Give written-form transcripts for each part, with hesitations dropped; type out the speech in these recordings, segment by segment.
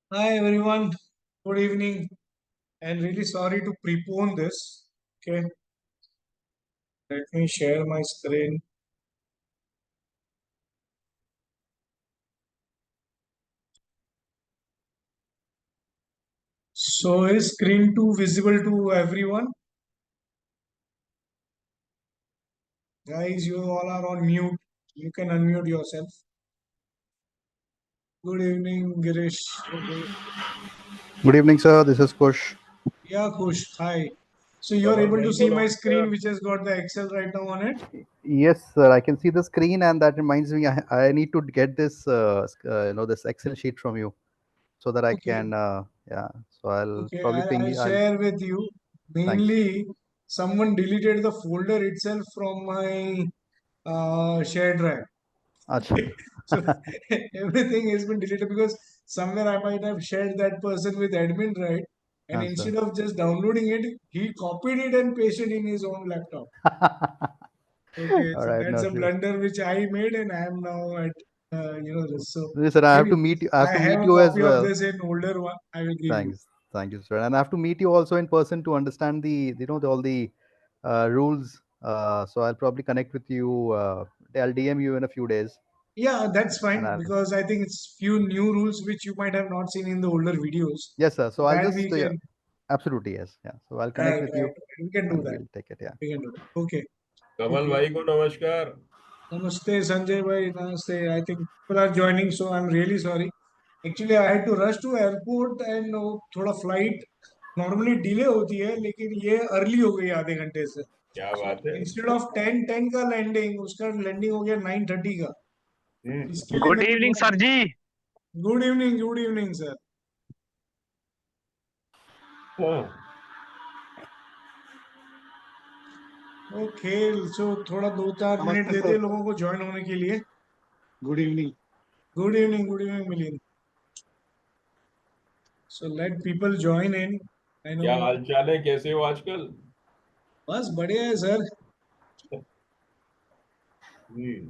Hi everyone, good evening, and really sorry to prepone this. Okay, let me share my screen. So is screen 2 visible to everyone? Guys, you all are on mute. You can unmute yourself. Good evening, Girish. Okay. Good evening, sir. This is Kush. Yeah, Kush. Hi. So you are Kamal able to bhai see ko my screen, namaskar. which has got the Excel right now on it. Yes, sir. I can see the screen, and that reminds me, I need to get this, this Excel sheet from you, so that I Okay. can, yeah. So I'll Okay. probably ping I'll you. I'll share with you. Thanks. Mainly, someone deleted the folder itself from my shared drive. Acha. So everything has been deleted because somewhere I might have shared that person with admin, right? And Sir. instead of just downloading it, he copied it and pasted in his own laptop. Okay, All so right, that's no a issues. blunder which I made, and I am now at this. So Listen, I have maybe to meet you. I have I to have meet a you as copy of well. this in older one. I will give you. Thanks. Thank you, sir. And I have to meet you also in person to understand all the rules. So I'll probably connect with you. I'll DM you in a few days, Yeah, that's and fine I'll. because I think it's few new rules which you might have not seen in the older videos. Yes, sir. So So I'll that we just can, absolutely yes. Yeah. So I'll connect right, with right, you, we can do and that. we'll take it. Yeah. We can do that. Okay. Kamal Okay. bhai ko namaskar. Namaste, Sanjay bhai. Namaste. I think people are joining, so I'm really sorry. Actually, I had to rush to airport and थोड़ा flight normally delay होती है, लेकिन ये early हो गई आधे घंटे से. क्या बात है? Instead of 10:10 का landing, उसका landing हो गया 9:30 का. इसके लिए गुड मेरे को इवनिंग थोड़ा. सर जी। Good evening, sir. हाँ, ओके, सो थोड़ा 2-4 मिनट नमस्ते देते हैं सर। लोगों को ज्वाइन होने के लिए. Good evening. Good evening Milind. So let people join in. I know. क्या हालचाल है? कैसे हो आजकल? बस बढ़िया है सर. हम्म,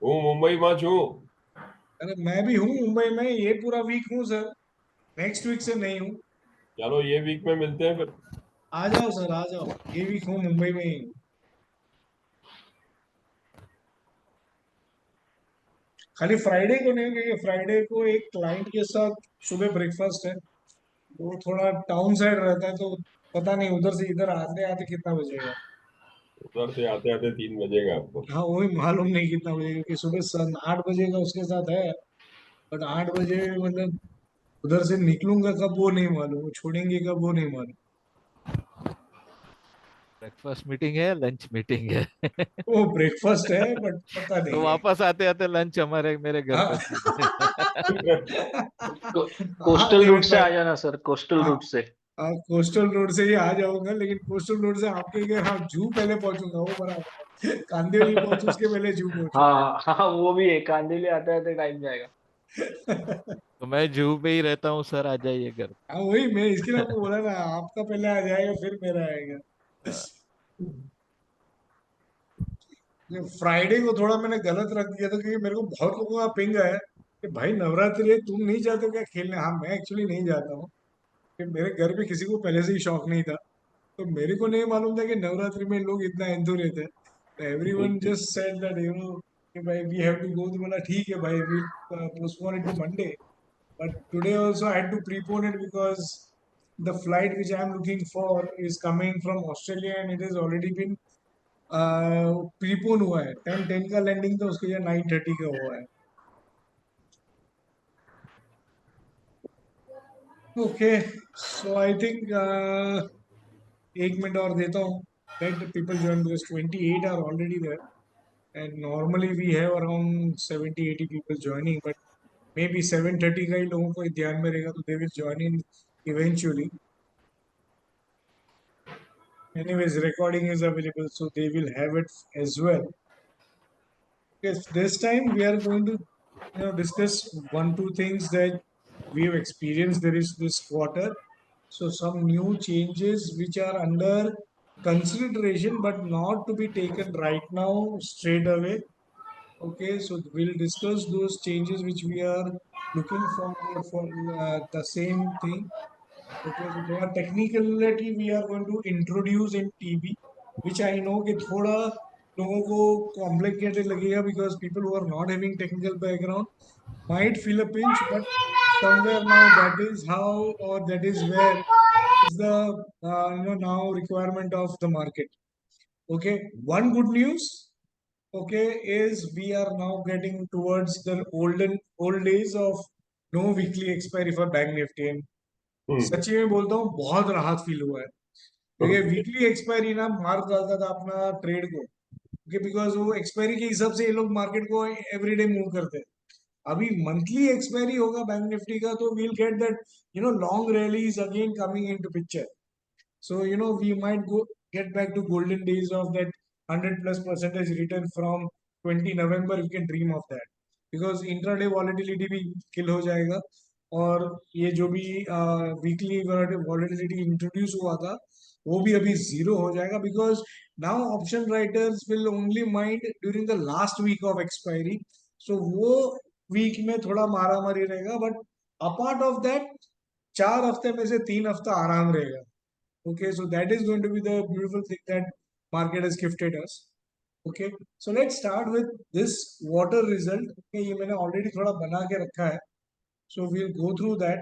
હું મુંબઈમાં છું. अरे मैं भी हूँ मुंबई में, ये पूरा वीक हूँ सर. नेक्स्ट वीक से नहीं हूँ. चलो ये वीक में मिलते हैं फिर. आ जाओ सर, आ जाओ. ये वीक हूँ मुंबई में ही हूँ. खाली फ्राइडे को नहीं, क्योंकि फ्राइडे को एक क्लाइंट के साथ सुबह ब्रेकफास्ट है. वो थोड़ा टाउन साइड रहता है, तो पता नहीं उधर से इधर आते आते कितना बजेगा. उधर से आते आते 3 बजेगा आपको. हाँ, वही मालूम नहीं कितना बजेगा, क्योंकि सुबह 8 बजे का उसके साथ है. बट 8 बजे मतलब उधर से निकलूंगा कब वो नहीं मालूम, छोड़ेंगे कब वो नहीं मालूम. ब्रेकफास्ट मीटिंग है, लंच मीटिंग है। वो ब्रेकफास्ट है बट पता तो नहीं है. वापस आते आते लंच हमारे मेरे घर हाँ. पे सीधे। हाँ कोस्टल रूट लेकिन से भाई. आ जाना सर, कोस्टल हाँ, रूट से। कोस्टल रोड से ही आ जाऊंगा, लेकिन कोस्टल रोड से आपके घर, हाँ जू पहले पहुंचूंगा, वो बराबर है. कांदिवली पहुंचू, उसके पहले जू पहुंचूंगा. हाँ हाँ, वो भी है, कांदिवली आते आते टाइम जाएगा। तो मैं जू पे ही रहता हूँ सर, आ जाइए घर। हाँ, वही मैं इसके लिए आपको बोला ना, आपका पहले आ जाएगा फिर मेरा आएगा. फ्राइडे को थोड़ा मैंने गलत रख दिया था, क्योंकि मेरे को बहुत लोगों का पिंग है कि भाई नवरात्रि है, तुम नहीं जाते हो क्या खेलने. हाँ, मैं एक्चुअली नहीं जाता हूँ, कि मेरे घर पे किसी को पहले से ही शौक नहीं था. तो मेरे को नहीं मालूम था कि नवरात्रि में लोग इतना एंथु रहते हैं. तो एवरीवन जस्ट सेड दैट कि भाई वी हैव टू गो. तो बोला ठीक है भाई, we postpone it to Monday. But today also I had to prepone it because the flight which I am looking for is coming from Australia, and it is already been prepone हुआ है. 10:10 का landing था, उसके लिए 9:30 का हुआ है. Okay, so I think 1 minute और देता हूँ. Let people join, because 28 are already there. And normally we have around 70-80 people joining, but maybe 7:30 का ही लोगों को ध्यान में रहेगा, तो they will join in eventually. Anyways, recording is available, so they will have it as well. Yes, this time we are going to discuss 1-2 things that we have experienced there is this quarter. So some new changes which are under consideration but not to be taken right now straight away. Okay, so we'll discuss those changes which we are looking forward for the same thing. Okay, so there are technicality we are going to introduce in TB, which I know कि थोड़ा लोगों को complicated लगेगा because people who are not having technical background might feel a pinch, but somewhere now that is how or that is where is the now requirement of the market. Okay, one good news. Okay, is we are now getting towards the old days of no weekly expiry for Bank Nifty and सच्ची में बोलता हूँ बहुत राहत feel हुआ है क्योंकि weekly expiry ना मार डालता था अपना ट्रेड को क्योंकि बिकॉज वो एक्सपायरी के हिसाब से ये लोग मार्केट को एवरीडे मूव करते हैं अभी मंथली एक्सपायरी होगा बैंक निफ्टी का तो we'll get that long rallies again coming into picture so, we might get back to golden days of that 100+% return from 20 November. We can dream of that because intraday volatility भी kill हो जाएगा और ये जो भी weekly volatility introduce हुआ था वो भी अभी zero हो जाएगा because now option writers will only mind during the last week of expiry. So वो week में थोड़ा मारा मारी रहेगा but apart of that 4 हफ्ते में से 3 हफ्ता आराम रहेगा. Okay, so that is going to be the beautiful thing that market has gifted us. Okay, so let's start with this water result. Okay, ये मैंने already थोड़ा बना के रखा है. So we'll go through that.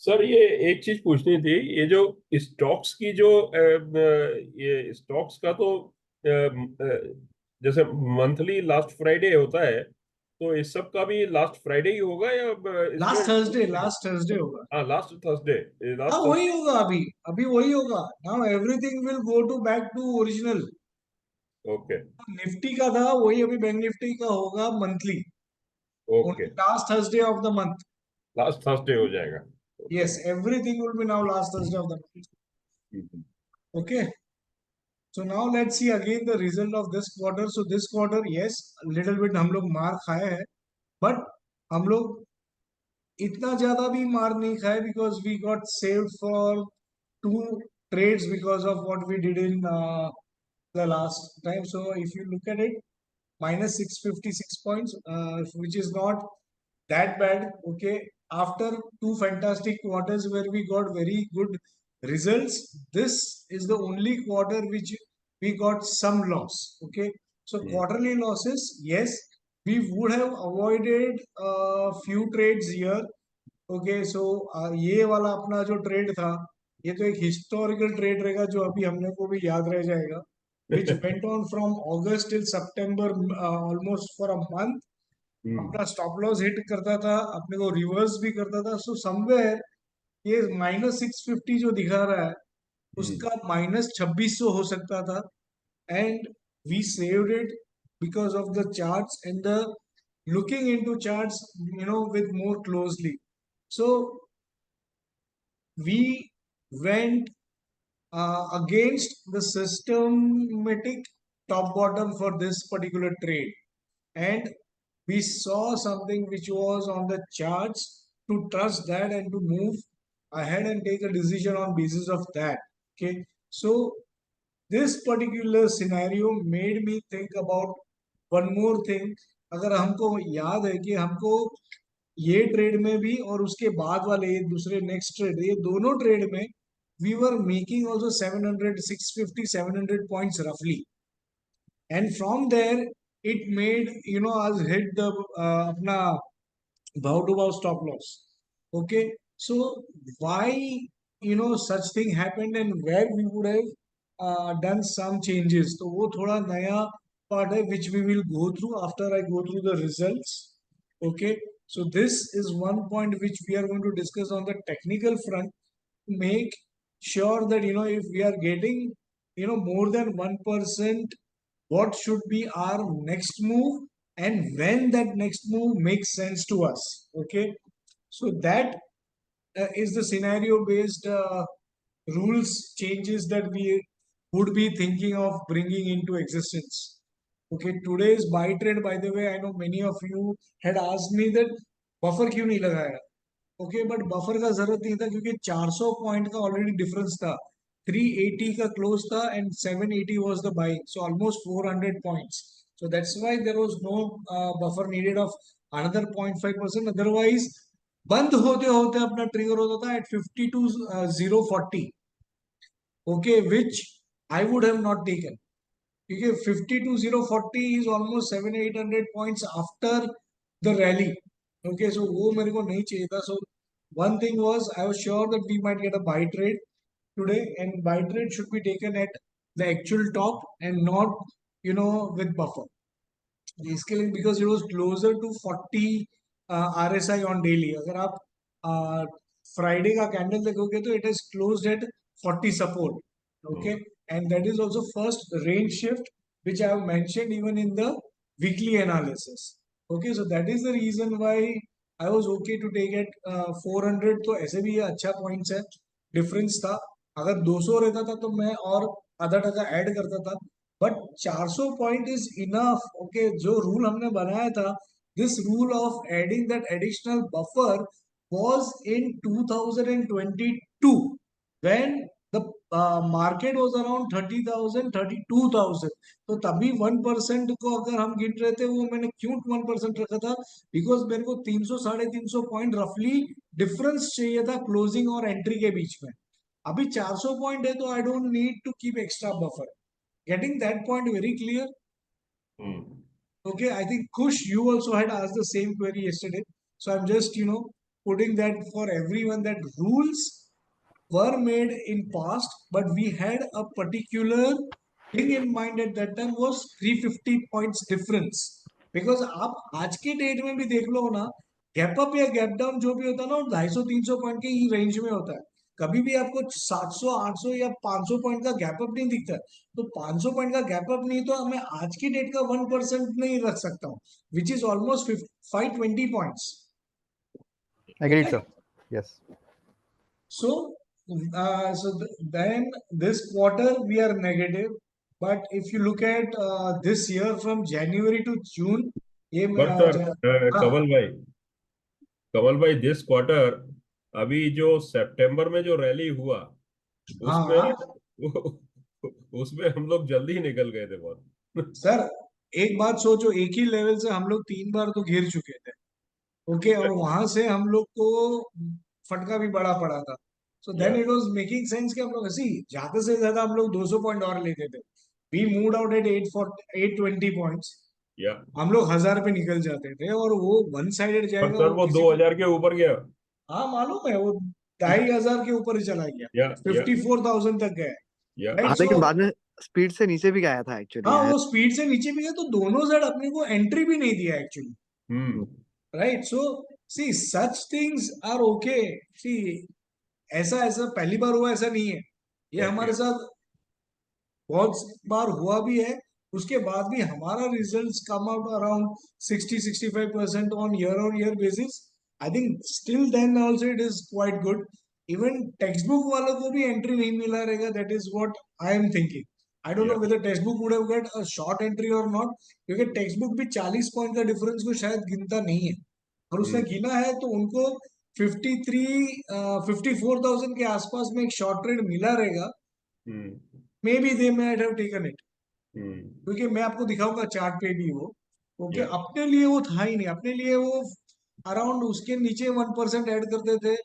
Sir ये एक चीज पूछनी थी, ये जो स्टॉक्स की जो ये स्टॉक्स का तो जैसे मंथली लास्ट फ्राइडे होता है, तो इस सब का भी लास्ट फ्राइडे ही होगा या Last Thursday होगा. हाँ, लास्ट थर्सडे. हाँ वही होगा अभी वही होगा. Now everything will go back to original. Okay Nifty का था वही अभी बैंक निफ्टी का होगा monthly. Okay, Last Thursday of the month. Last Thursday हो जाएगा. Yes, everything will be now last Thursday of the month. Okay. So now let's see again the result of this quarter. So this quarter, yes, a little bit हम लोग मार खाए हैं, but हम लोग इतना ज्यादा भी मार नहीं खाए because we got saved for 2 trades because of what we did in the last time. So if you look at it, minus 656 points, which is not that bad. Okay, after 2 fantastic quarters where we got very good results, this is the only quarter which we got some loss. Okay, so quarterly losses, yes, we would have avoided a few trades here. Okay, so ये वाला अपना जो trade था ये तो एक historical trade रहेगा जो अभी हमने को भी याद रह जाएगा, which went on from August till September, almost for a month. अपना स्टॉप लॉस हिट करता था, अपने को रिवर्स भी करता था. सो समवेयर ये -650 जो दिखा रहा है उसका -2600 हो सकता था and we saved it because of the charts and the looking into charts with more closely. So we went against the systematic top bottom for this particular trade and we saw something which was on the charts to trust that and to move ahead and take a decision on basis of that. Okay, so this particular scenario made me think about one more thing. अगर हमको याद है कि हमको ये trade में भी और उसके बाद वाले ये दूसरे नेक्स्ट ट्रेड, ये दोनों ट्रेड में we were making also 700 650 700 points roughly, and from there it made us hit the अपना bow to bow stop loss. Okay, so why such thing happened and where we would have done some changes, तो वो थोड़ा नया part है which we will go through after I go through the results. Okay, so this is one point which we are going to discuss on the technical front to make sure that if we are getting more than 1%, what should be our next move and when that next move makes sense to us. Okay, so that is the scenario based rules changes that we would be thinking of bringing into existence. Okay, today's buy trade, by the way, I know many of you had asked me that buffer क्यों नहीं लगाया. Okay, but buffer का जरूरत नहीं था क्योंकि 400 point का already difference था. 380 का क्लोज था and 780 was the buying, so almost 400 points. So that's why there was no buffer needed of another 0.5%. Otherwise, बंद होते होते अपना ट्रिगर होता था at 52,040. Okay, which I would have not taken. क्योंकि 52,040 is almost 700-800 points after the rally. Okay, so वो मेरे को नहीं चाहिए था. So one thing was I was sure that we might get a buy trade today, and buy trade should be taken at the actual top and not, with buffer. इसके लिए because it was closer to 40 RSI on daily. अगर आप Friday का candle देखोगे तो it is closed at 40 support. Okay, and that is also first range shift which I have mentioned even in the weekly analysis. Okay, so that is the reason why I was okay to take it 400. तो ऐसे भी ये अच्छा points है, difference था. अगर 200 रहता था तो मैं और आधा टका ऐड करता था, but 400 point is enough. Okay, जो रूल हमने बनाया था, this rule of adding that additional buffer was in 2022 when the market was around 30,000 32,000. तो तभी 1% को अगर हम गिन रहे थे, वो मैंने क्यों 1% रखा था, बिकॉज मेरे को 300 350 पॉइंट रफली डिफरेंस चाहिए था क्लोजिंग और एंट्री के बीच में. अभी 400 पॉइंट है तो I don't need to keep extra buffer. Getting that point very clear. Okay, I think Kush, you also had asked the same query yesterday. So I'm just, putting that for everyone that rules were made in past, but we had a particular thing in mind at that time was 350 points difference. Because आप आज के date में भी देख लो ना, gap up या gap down जो भी होता है ना, 250-300 पॉइंट के ही रेंज में होता है. कभी भी आपको 700 800 या 500 पॉइंट का गैप अप नहीं दिखता. तो 500 पॉइंट का गैप अप नहीं तो मैं आज की डेट का 1% नहीं रख सकता हूँ, which is almost 520 points. Agreed, sir. Yes. So then this quarter we are negative, but if you look at this year from January to June, ये But कमल भाई दिस क्वार्टर अभी जो सितंबर में जो रैली हुआ उसमें हम लोग जल्दी ही निकल गए थे बहुत. सर एक बात सोचो, एक ही लेवल से हम लोग 3 बार तो गिर चुके थे. ओके, और वहां से हम लोग को फटका भी बड़ा पड़ा था. So then it was making sense कि हम लोग ऐसी ज्यादा से ज्यादा हम लोग 200 पॉइंट और लेते थे. We moved out at 820 points. हम लोग 1000 पे निकल जाते थे और वो वन साइडेड जाएगा. सर वो 2000 के ऊपर गया. हाँ मालूम है, वो 2500 के ऊपर ही चला गया. 54,000 तक गया. लेकिन बाद में स्पीड से नीचे भी गया था एक्चुअली. हाँ, वो स्पीड से नीचे भी गया, तो दोनों साइड अपने को एंट्री भी नहीं दिया actually. Right, so see such things are okay. See ऐसा पहली बार हुआ ऐसा नहीं है, ये हमारे साथ बहुत बार हुआ भी है. उसके बाद भी हमारा results come out around 60-65% on year basis. I think still then also it is quite good. Even text book वालों को भी एंट्री नहीं मिला रहेगा. That is what I am thinking. I don't know whether text book would have get a short entry और not, क्योंकि text book भी 40 point का डिफरेंस को शायद गिनता नहीं है, और उसने गिना है तो उनको 54,000 के आसपास में एक शॉर्ट ट्रेड मिला रहेगा. May be they might have taken it, क्योंकि मैं आपको दिखाऊंगा चार्ट पे भी वो. ओके, अपने लिए वो था ही नहीं. अपने लिए वो अराउंड उसके नीचे 1% ऐड करते थे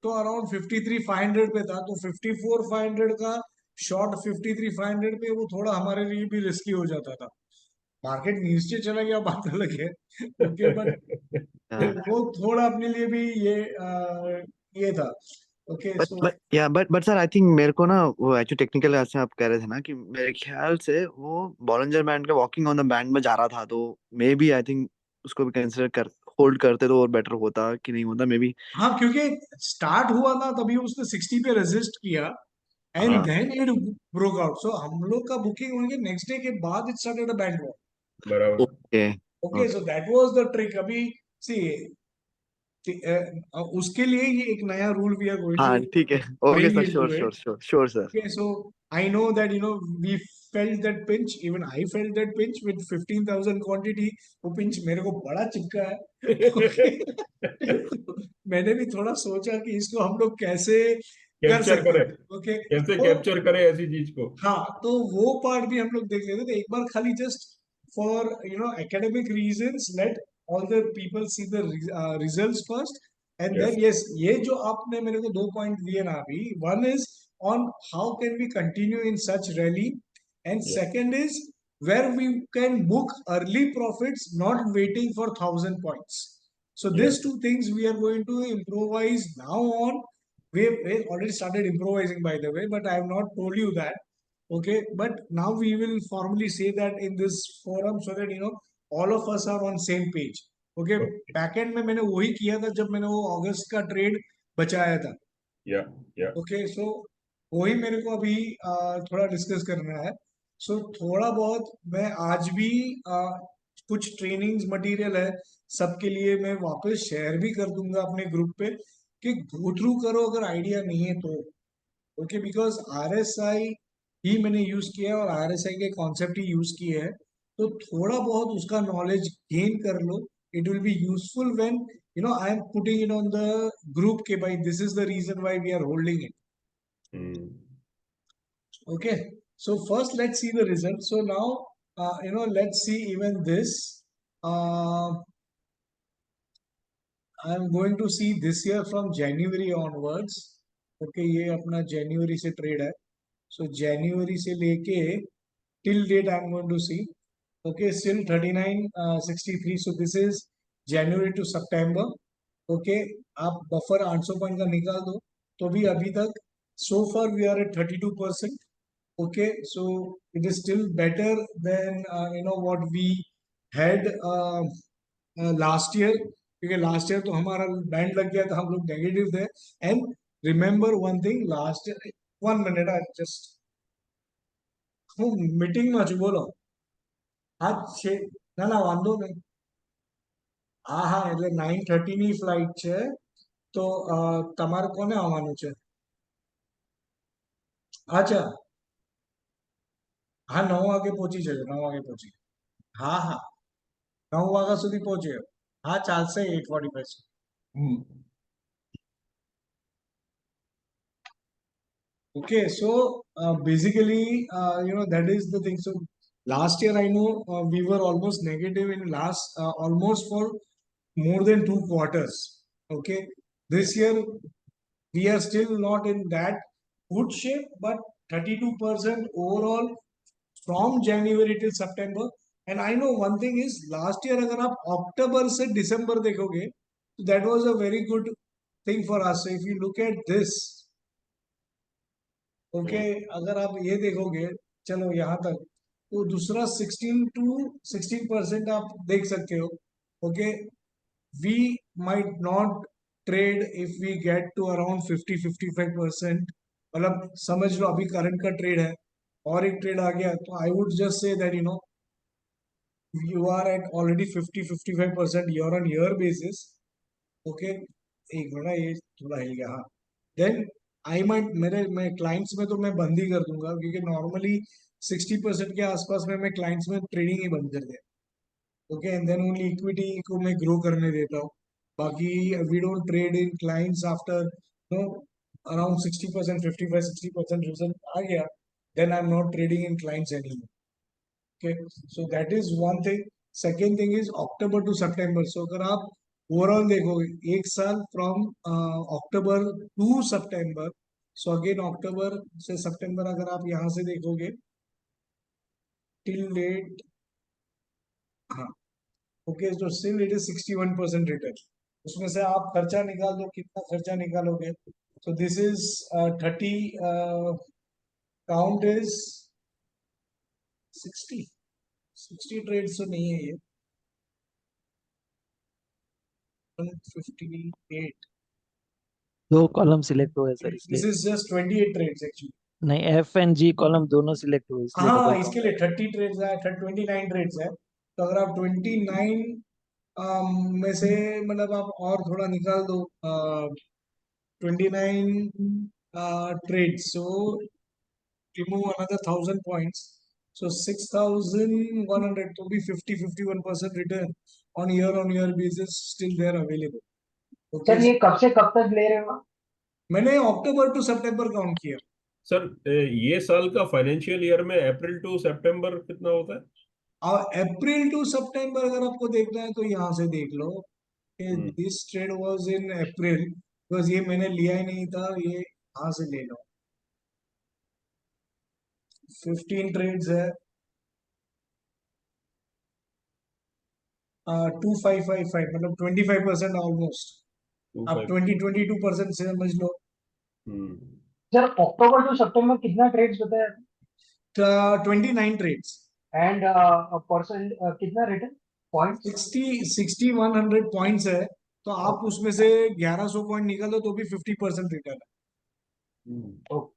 तो अराउंड 53,500 पे था. तो 54,500 का शॉर्ट 53,500 पे वो थोड़ा हमारे लिए भी रिस्की हो जाता था. मार्केट नीचे चला गया, बात अलग है. ओके, बट वो थोड़ा अपने लिए भी ये था. Okay, but sir I think मेरे को ना वो एक्चुअली टेक्निकल ऐसे आप कह रहे थे ना कि मेरे ख्याल से वो बॉलिंजर बैंड का वॉकिंग ऑन द बैंड में जा रहा था, तो मे बी आई थिंक उसको भी कंसीडर कर होल्ड करते तो और बेटर होता कि नहीं होता मे बी. हाँ, क्योंकि स्टार्ट हुआ ना तभी उसने 60 पे रेजिस्ट किया and then it broke out. So हम लोग का बुकिंग होंगे नेक्स्ट डे के बाद it started a band walk. बराबर. Okay, so that was the trick. अभी सी उसके लिए ये एक नया रूल भी है गोइंग टू. हाँ ठीक है, okay sir, sure sir. Okay, so I know that we felt that pinch. Even I felt that pinch with 15,000 quantity. वो pinch मेरे को बड़ा चिपका है. मैंने भी थोड़ा सोचा कि इसको हम लोग कैसे कैप्चर करें. ओके, कैसे कैप्चर करें ऐसी चीज को. हाँ, तो वो पार्ट भी हम लोग देख लेते थे. एक बार खाली just for academic reasons, let all the people see the results first, and Yes. then yes, ये जो आपने मेरे को 2 point दिए ना अभी, one is on how can we continue in such rally, and Yeah. second is where we can book early profits, not waiting for 1,000 points. So these Yeah. two things we are going to improvise now on. We've already started improvising, by the way, but I have not told you that. Okay, but now we will formally say that in this forum so that all of us are on same page. Okay, Okay. Backend में मैंने वही किया था जब मैंने वो अगस्त का trade बचाया था. Yeah. Yeah. ओके, सो वही मेरे को अभी थोड़ा डिस्कस करना है. सो थोड़ा बहुत मैं आज भी कुछ ट्रेनिंग्स मटेरियल है सबके लिए मैं वापस शेयर भी कर दूंगा अपने ग्रुप पे कि गो थ्रू करो अगर आइडिया नहीं है तो. ओके, बिकॉज आरएसआई ही मैंने यूज किया है और आरएसआई के कॉन्सेप्ट ही यूज किए हैं, तो थोड़ा बहुत उसका नॉलेज गेन कर लो. It will be useful when I am putting it on the group के भाई this is the reason why we are holding it. Hmm. Okay, so first let's see the result. So now let's see even this. I am going to see this year from January onwards. Okay, ये अपना January से trade है. So January से लेके till date I am going to see. Okay, still 39.63. So this is January to September. Okay, आप buffer 800 point का निकाल दो तो भी अभी तक so far we are at 32%. Okay, so it is still better than what we had last year, क्योंकि last year तो हमारा बैंड लग गया था, हम लोग नेगेटिव थे. And remember one thing, last year 1 minute I just હું મીટિંગમાં છું, બોલો. હા છે, ના વાંધો નહીં. હા એટલે 9:30 ની ફ્લાઇટ છે, તો તમારે કોને આવવાનું છે? અચ્છા, હા 9 વાગે પહોંચી જજો, 9 વાગે પહોંચી. હા 9 વાગ્યા સુધી પહોંચે. હા ચાલશે 8:45. Okay, so basically, that is the thing. So last year I know we were almost negative in last almost for more than 2 quarters. Okay, this year we are still not in that good shape, but 32% overall from January till September. And I know one thing is last year अगर आप October से December देखोगे, that was a very good thing for us. So if you look at this, okay, अगर आप ये देखोगे, चलो यहाँ तक, तो दूसरा 16 to 16% आप देख सकते हो. Okay, we might not trade if we get to around 50-55%. मतलब समझ लो अभी करंट का ट्रेड है और एक ट्रेड आ गया, तो I would just say that you are at already 50-55% year on year basis. Okay, एक मिनट, ये थोड़ा हिल गया. हाँ, देन आई माइट मैं क्लाइंट्स में तो मैं बंद ही कर दूंगा, क्योंकि नॉर्मली 60% के आसपास में मैं क्लाइंट्स में ट्रेडिंग ही बंद कर दिया. Okay, and then only equity को मैं ग्रो करने देता हूँ. बाकी we don't trade in clients after no around 60%, 55-60% result आ गया, then I am not trading in clients anymore. Okay, so that is one thing. Second thing is October to September. So अगर आप overall देखोगे एक साल from October to September, so again October से सितंबर अगर आप यहाँ से देखोगे टिल डेट, हाँ ओके, तो स्टिल इट इज 61% रिटर्न. उसमें से आप खर्चा निकाल दो, कितना खर्चा निकालोगे. So this is 30 count is 60 trades तो नहीं है ये, 158. दो कॉलम सिलेक्ट हुए सर, This इसलिए. is just 28 trades actually. नहीं, एफ एंड जी कॉलम दोनों सिलेक्ट हुए, इसलिए हाँ, डबल इसके लिए 30 ट्रेड्स है, 29 ट्रेड्स है. तो अगर आप 29 में से मतलब आप और थोड़ा निकाल दो 29 trades, so remove another 1,000 points, so 6,100, तो भी 50-51% return on year basis still there available. Okay, sir ये कब से कब तक ले रहे हो? मैंने अक्टूबर टू सितंबर काउंट किया. सर ये साल का फाइनेंशियल ईयर में अप्रैल टू सितंबर कितना होता है? और अप्रैल टू सितंबर अगर आपको देखना है तो यहाँ से देख लो कि hmm, this trade was in April, because ये मैंने लिया ही नहीं था, ये यहाँ से ले लो। 15 ट्रेड्स है, 2555, मतलब 25% ऑलमोस्ट। आप 25 22% से समझ लो। हम्म, सर अक्टूबर टू सितंबर कितना ट्रेड्स बताया 29 ट्रेड्स, एंड परसेंट कितना रिटर्न पॉइंट्स 100 पॉइंट्स है, तो आप ओके उसमें से 1100 पॉइंट निकाल दो तो भी 50% रिटर्न है। हम्म,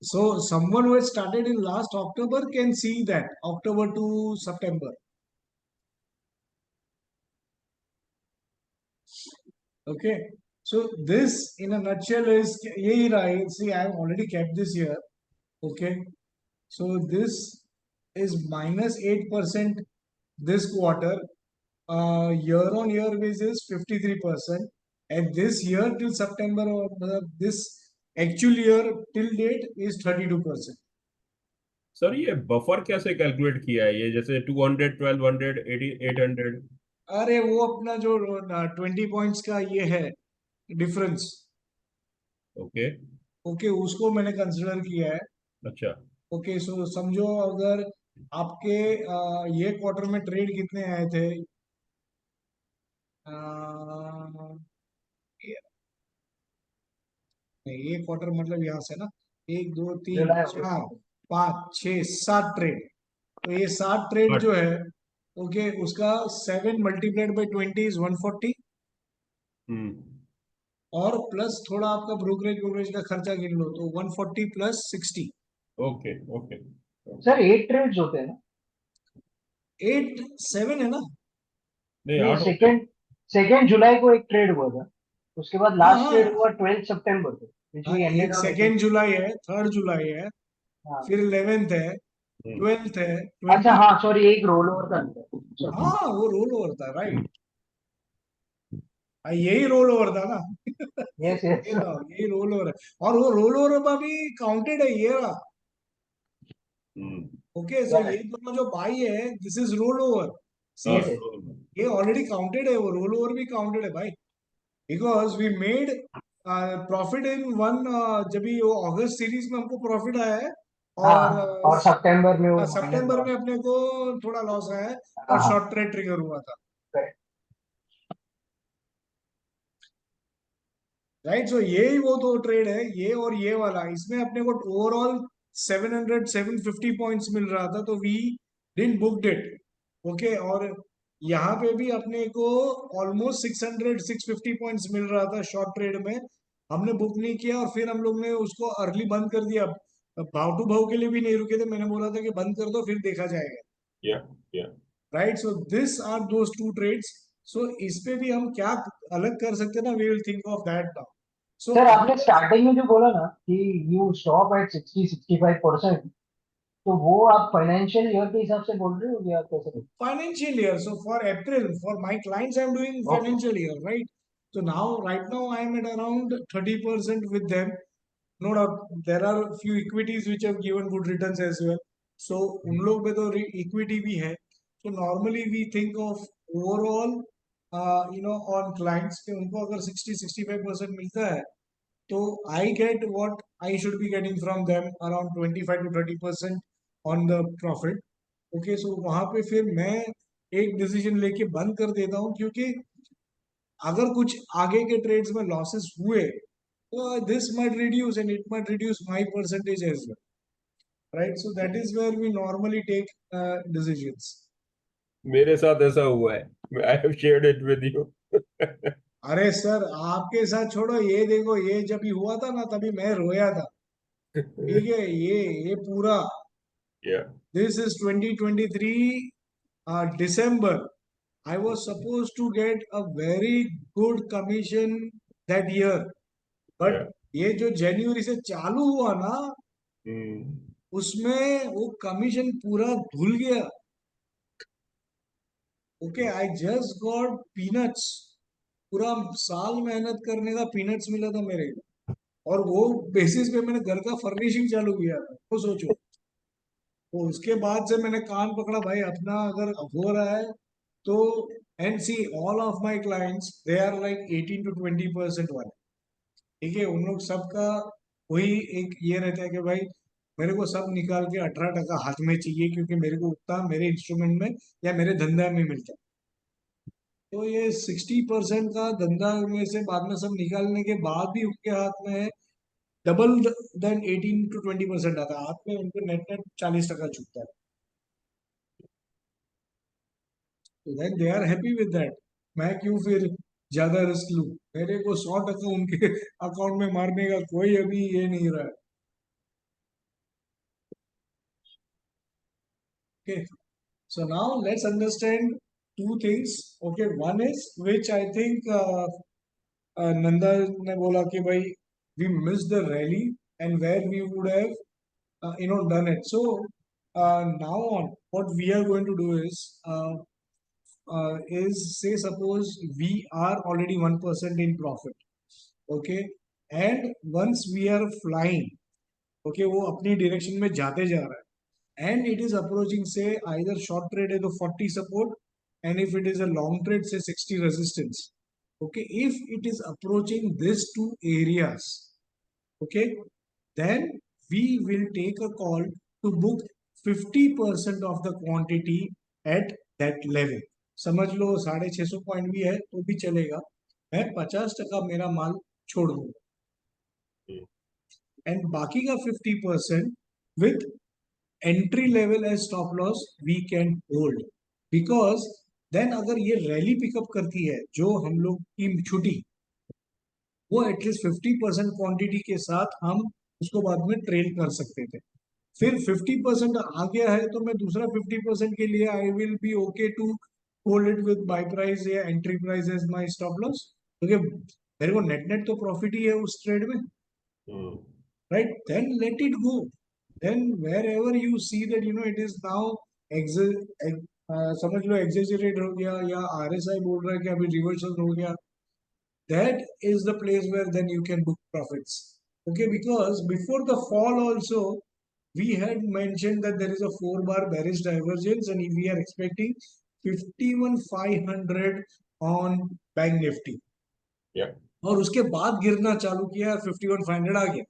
So someone who has started in last October can see that October to September. Okay. So this in a nutshell is यही रहा है. See, I have already kept this here. Okay. So this is -8% this quarter. Year on year basis 53%. And this year till September, or this actual year till date is 32%. Sir ये buffer कैसे calculate किया है, ये जैसे 200 1200 80 800? अरे वो अपना जो 20 पॉइंट्स का ये है डिफरेंस, ओके, ओके, उसको मैंने कंसिडर किया है। अच्छा, ओके, सो समझो अगर आपके ये क्वार्टर में ट्रेड कितने आए थे, अ, ये नहीं, ये क्वार्टर मतलब यहाँ से ना, 1 2 3 जुलाई 4 5 6 7 ट्रेड, तो ये 7 ट्रेड बट जो है, ओके, उसका 7 मल्टीप्लाइड बाई 20 इज 140, हम्म, और प्लस थोड़ा आपका ब्रोकरेज का खर्चा गिन लो तो 140 plus 60, okay okay, sir 8 trades होते हैं ना 8 7 है ना। नहीं नहीं 8 होते हैं। सेकेंड सेकेंड जुलाई को एक ट्रेड हुआ था उसके बाद हाँ लास्ट ट्रेड हाँ हुआ 12 सितंबर को विच हाँ, वी एक एंडेड ऑन 18 2 जुलाई है, 3 जुलाई है, हाँ फिर 11th है, हम्म, 12th है, अच्छा 20। हाँ सॉरी एक रोल ओवर का अंतर Sorry. हाँ, वो रोल ओवर था, राइट। यही रोल ओवर था ना। यस यस यही रोल ओवर है, और वो रोल ओवर में भी काउंटेड है ये रहा। हम्म, ओके, सो ये दोनों जो बाई है, दिस इज रोल ओवर। सी, हाँ, यस ये ऑलरेडी काउंटेड है, वो रोल ओवर भी काउंटेड है भाई, because we made profit in one, जब भी वो अगस्त सीरीज में हमको प्रॉफिट आया है, और हाँ और सितंबर में वो माइनस सितंबर में अपने को थोड़ा लॉस आया है, और हाँ शॉर्ट ट्रेड ट्रिगर हुआ था, correct. राइट। सो यही वो दो ट्रेड है, ये और ये वाला, इसमें अपने को ओवरऑल 700 750 पॉइंट्स मिल रहा था, तो we didn't book it. Okay, और यहाँ पे भी अपने को ऑलमोस्ट 600 650 पॉइंट्स मिल रहा था शॉर्ट ट्रेड में, हमने बुक नहीं किया, और फिर हम लोग ने उसको अर्ली बंद कर दिया। भाव टू भाव के लिए भी नहीं रुके थे, मैंने बोला था कि बंद कर दो फिर देखा जाएगा, या या right. So this are those two trades. So इस पे भी हम क्या अलग कर सकते हैं ना, we will think of that now. So sir आपने स्टार्टिंग में जो बोला ना कि यू स्टॉप एट 60-65% तो वो आप फाइनेंशियल ईयर के हिसाब से बोल रहे हो या कैसे financial year. So for April, for my clients, I'm doing okay financial year, right? So now, right now, I'm at around 30% with them. No doubt, there are few equities which have given good returns as well. So उन लोग पे तो equity भी है. So normally we think of overall, on clients कि उनको अगर 60-65% मिलता है, तो I get what I should be getting from them, around 25 to 30% on the profit. Okay, सो वहां पे फिर मैं एक डिसीजन लेके बंद कर देता हूँ, क्योंकि अगर कुछ आगे के ट्रेड्स में लॉसेस हुए तो this might reduce and it might reduce my percentage as well, right. So that is where we normally take decisions. मेरे साथ ऐसा हुआ है, I have shared it with you. अरे सर, आपके साथ छोड़ो, ये देखो, ये जब भी हुआ था ना तभी मैं रोया था, ठीक है। ये पूरा, या this is 2023 December. I was supposed to get a very good commission that year, या but ये जो जनवरी से चालू हुआ ना, हम्म, उसमें वो कमीशन पूरा धुल गया। Okay, I just got peanuts, पूरा साल मेहनत करने का पीनट्स मिला था मेरे को, और वो बेसिस पे मैंने घर का फर्निशिंग चालू किया था, तो सोचो। तो उसके बाद से मैंने कान पकड़ा भाई, अपना अगर हो रहा है तो, and see all of my clients they are like 18 to 20% वाले, ठीक है, उन लोग सबका वही एक ये रहता है कि भाई मेरे को सब निकाल के 18% हाथ में चाहिए, क्योंकि मेरे को उतना मेरे इंस्ट्रूमेंट में या मेरे धंधा में मिलता है। तो ये 60% का धंधा में से बाद में सब निकालने के बाद भी उनके हाथ में डबल देन 18 to 20% आता है, हाथ में उनको नेट नेट 40% छूटता है। तो then they are happy with that. मैं क्यों फिर ज्यादा रिस्क लूं? मेरे को 100% उनके अकाउंट में मारने का कोई अभी ये नहीं रहा है। Okay, so now let's understand two things. Okay, one is which I think Nanda ने बोला कि भाई we missed the rally and where we would have done it. So now on, what we are going to do is say suppose we are already 1% in profit. Okay, and once we are flying, okay, वो अपनी direction में जाते जा रहा है, and it is approaching say either short trade है तो 40 support, and if it is a long trade say 60 resistance. Okay, if it is approaching these two areas, okay, then we will take a call to book 50% of the quantity at that level. समझ लो 650 point भी है तो भी चलेगा, मैं 50% मेरा माल छोड़ दूंगा, एंड बाकी का 50% with entry level as stop loss we can hold, because then अगर ये रैली पिकअप करती है जो हम लोग की छुट्टी, वो एटलीस्ट 50% क्वांटिटी के साथ हम उसको बाद में ट्रेल कर सकते थे। फिर 50% आ गया है तो मैं दूसरा 50% के लिए I will be okay to hold it with buy price या entry price as my stop loss, क्योंकि मेरे को नेट नेट तो प्रॉफिट ही है उस ट्रेड में, right? Then let it go, then wherever you see that it is now समझ लो एग्जेजरेट हो गया या आरएसआई बोल रहा है कि अभी रिवर्सल हो गया, that is the place where then you can book profits. Okay, because before the fall also we had mentioned that there is a 4 bar bearish divergence and we are expecting 51,500 on bank nifty. Yeah. और उसके बाद गिरना चालू किया, 51,500 आ गया,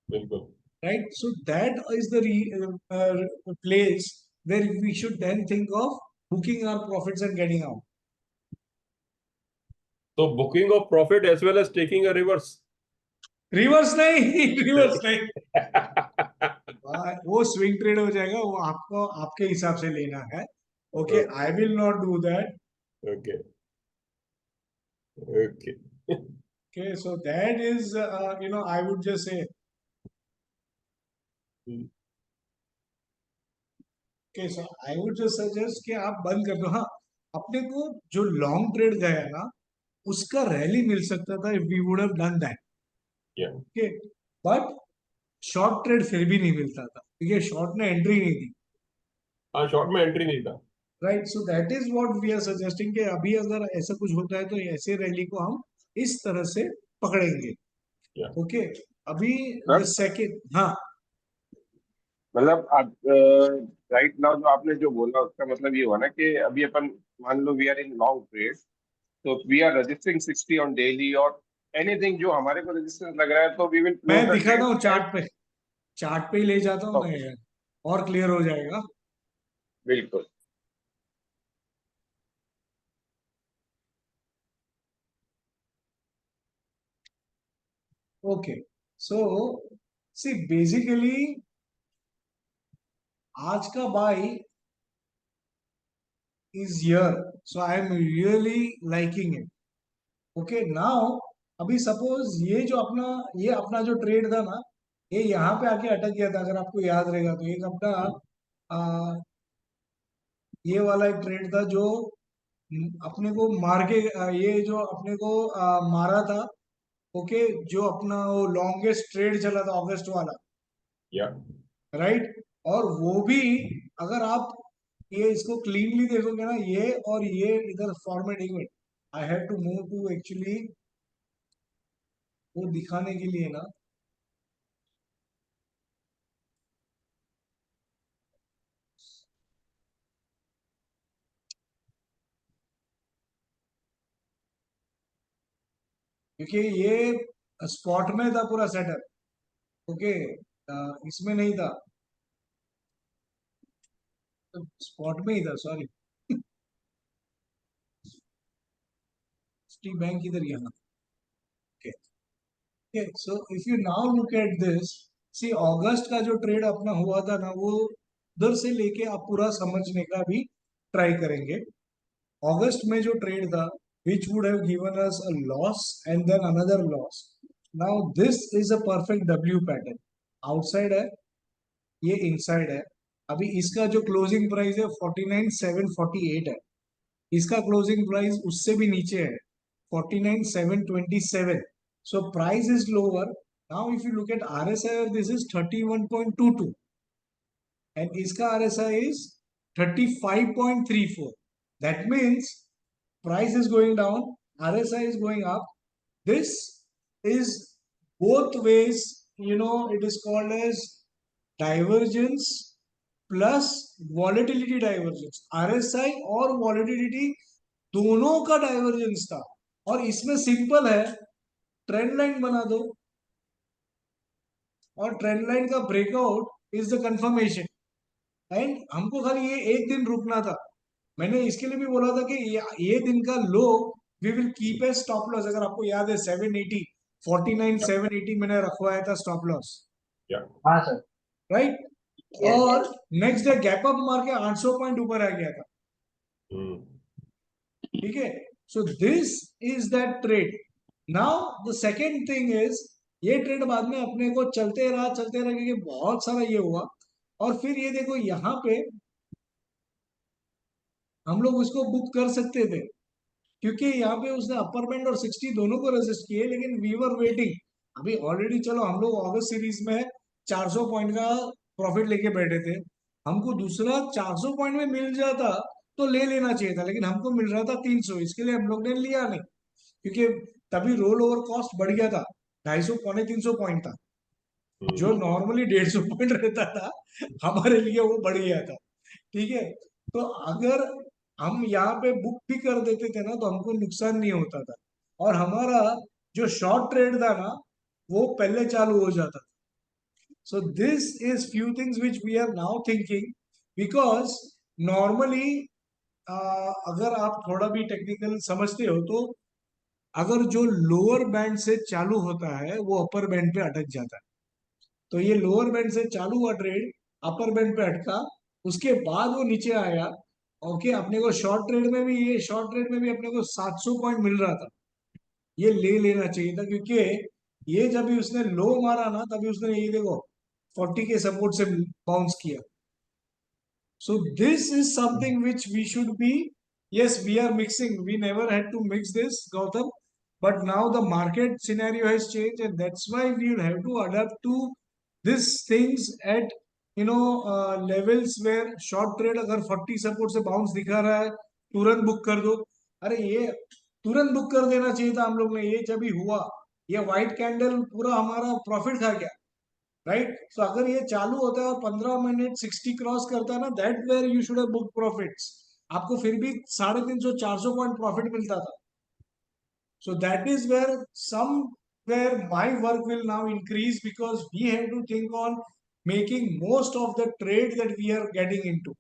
बिल्कुल। right? So that is the place where we should then think of booking our profits and getting out. तो booking of profit as well as taking a reverse. Reverse नहीं, रिवर्स नहीं, वो स्विंग ट्रेड हो जाएगा, वो आपको आपके हिसाब से लेना है। Okay, I will not do that. Okay okay okay, so that is I would just say okay, so I would just suggest कि आप बंद कर दो। हाँ, अपने को जो लॉन्ग ट्रेड गया ना उसका रैली मिल सकता था if we would have done that. Okay, but short trade फिर भी नहीं मिलता था क्योंकि शॉर्ट ने एंट्री नहीं दी। हाँ, शॉर्ट में एंट्री नहीं था। Right, so that is what we are suggesting कि अभी अगर ऐसा कुछ होता है तो ऐसे रैली को हम इस तरह से पकड़ेंगे। ओके, अभी द सेकंड, हाँ मतलब आप राइट नाउ जो आपने जो बोला उसका मतलब ये हुआ ना कि अभी अपन मान लो we are in long trade, तो we are registering 60 on daily और एनीथिंग जो हमारे को रेजिस्टेंस लग रहा है तो वी विल मैं दिखाता हूँ चार्ट पे, चार्ट पे ही ले जाता हूँ ना यार, और क्लियर हो जाएगा। बिल्कुल। ओके, सो सी बेसिकली आज का by is here, so I am really liking it. Okay, now अभी सपोज ये अपना जो ट्रेड था ना, ये यहाँ पे आके अटक गया था, अगर आपको याद रहेगा तो एक अपना ये वाला एक ट्रेड था जो अपने को मार के ये जो अपने को मारा था। ओके, जो अपना वो लॉन्गेस्ट ट्रेड चला था अगस्त वाला, राइट? और वो भी अगर आप ये इसको क्लीनली देखोगे ना, ये और ये इधर फॉर्मेट, एक मिनट, I have to move to actually वो दिखाने के लिए ना, क्योंकि ये स्पॉट में था पूरा सेटअप, ओके, इसमें नहीं था, स्पॉट में ही था, सॉरी। सिटी बैंक इधर यहाँ, okay. Okay, so if you now look at this, see अगस्त का जो ट्रेड अपना हुआ था ना, वो उधर से लेके आप पूरा समझने का भी ट्राई करेंगे। अगस्त में जो ट्रेड था, which would have given us a loss and then another loss. Now this is a perfect W pattern. Outside है, ये इनसाइड है। अभी इसका जो क्लोजिंग प्राइस है 49,748 है, इसका क्लोजिंग प्राइस उससे भी नीचे है 49,727. So price is lower. Now if you look at RSI, this is 31.22 and iska RSI is 35.34. That means price is going down, RSI is going up. This is both ways, it is called as divergence plus volatility divergence. RSI और volatility दोनों का divergence था, और इसमें simple है, trend line बना दो और ट्रेंड लाइन का breakout is the confirmation. And हमको खाली ये एक दिन रुकना था। मैंने इसके लिए भी बोला था कि ये दिन का low we will keep a stop loss. अगर आपको याद है 780 49,780 मैंने रखवाया था स्टॉप लॉस, हाँ सर, राइट। और नेक्स्ट डे गैप अप मार के 800 पॉइंट ऊपर आ गया था, ठीक है। सो this is that trade. Now the second thing is, ये ट्रेड बाद में अपने को चलते रहा क्योंकि बहुत सारा ये हुआ, और फिर ये देखो यहाँ पे हम लोग उसको बुक कर सकते थे, क्योंकि यहाँ पे उसने अपर बैंड और 60 दोनों को रेजिस्ट किए, लेकिन वी वर वेटिंग। अभी ऑलरेडी चलो हम लोग अगस्त सीरीज में 400 पॉइंट का प्रॉफिट लेके बैठे थे, हमको दूसरा 400 पॉइंट में मिल जाता तो ले लेना चाहिए था, लेकिन हमको मिल रहा था 300, इसके लिए हम लोग ने लिया नहीं, क्योंकि तभी रोल ओवर कॉस्ट बढ़ गया था, 250 350 पॉइंट था, जो नॉर्मली 150 पॉइंट रहता था, हमारे लिए वो बढ़ गया था, ठीक है। तो अगर हम यहाँ पे बुक भी कर देते थे ना, तो हमको नुकसान नहीं होता था, और हमारा जो शॉर्ट ट्रेड था ना, वो पहले चालू हो जाता था। So this is few things which we are now thinking, because normally अगर आप थोड़ा भी टेक्निकल समझते हो, तो अगर जो लोअर बैंड से चालू होता है वो अपर बैंड पे अटक जाता है। तो ये लोअर बैंड से चालू हुआ ट्रेड, अपर बैंड पे अटका, उसके बाद वो नीचे आया, ओके। अपने को शॉर्ट ट्रेड में भी, ये शॉर्ट ट्रेड में भी अपने को 700 पॉइंट मिल रहा था, ये ले लेना चाहिए था, क्योंकि ये जब भी उसने लो मारा ना, तभी उसने ये देखो 40 के सपोर्ट से बाउंस किया। So this is something which we should be, yes, we are mixing, we never had to mix this, Gautam, but now the market scenario has changed, and that's why we will have to adapt to these things at levels where short trade अगर 40 support से bounce दिखा रहा है, तुरंत book कर दो। अरे ये तुरंत बुक कर देना चाहिए था हम लोग ने, ये जब ही हुआ, ये व्हाइट कैंडल पूरा हमारा प्रॉफिट खा गया, राइट। सो अगर ये चालू होता है और 15 मिनट 60 क्रॉस करता है ना, that where you should have book profits, आपको फिर भी 350 400 पॉइंट प्रॉफिट मिलता था। So that is where somewhere my work will now increase, because we have to think on making most of the trade that we are getting into,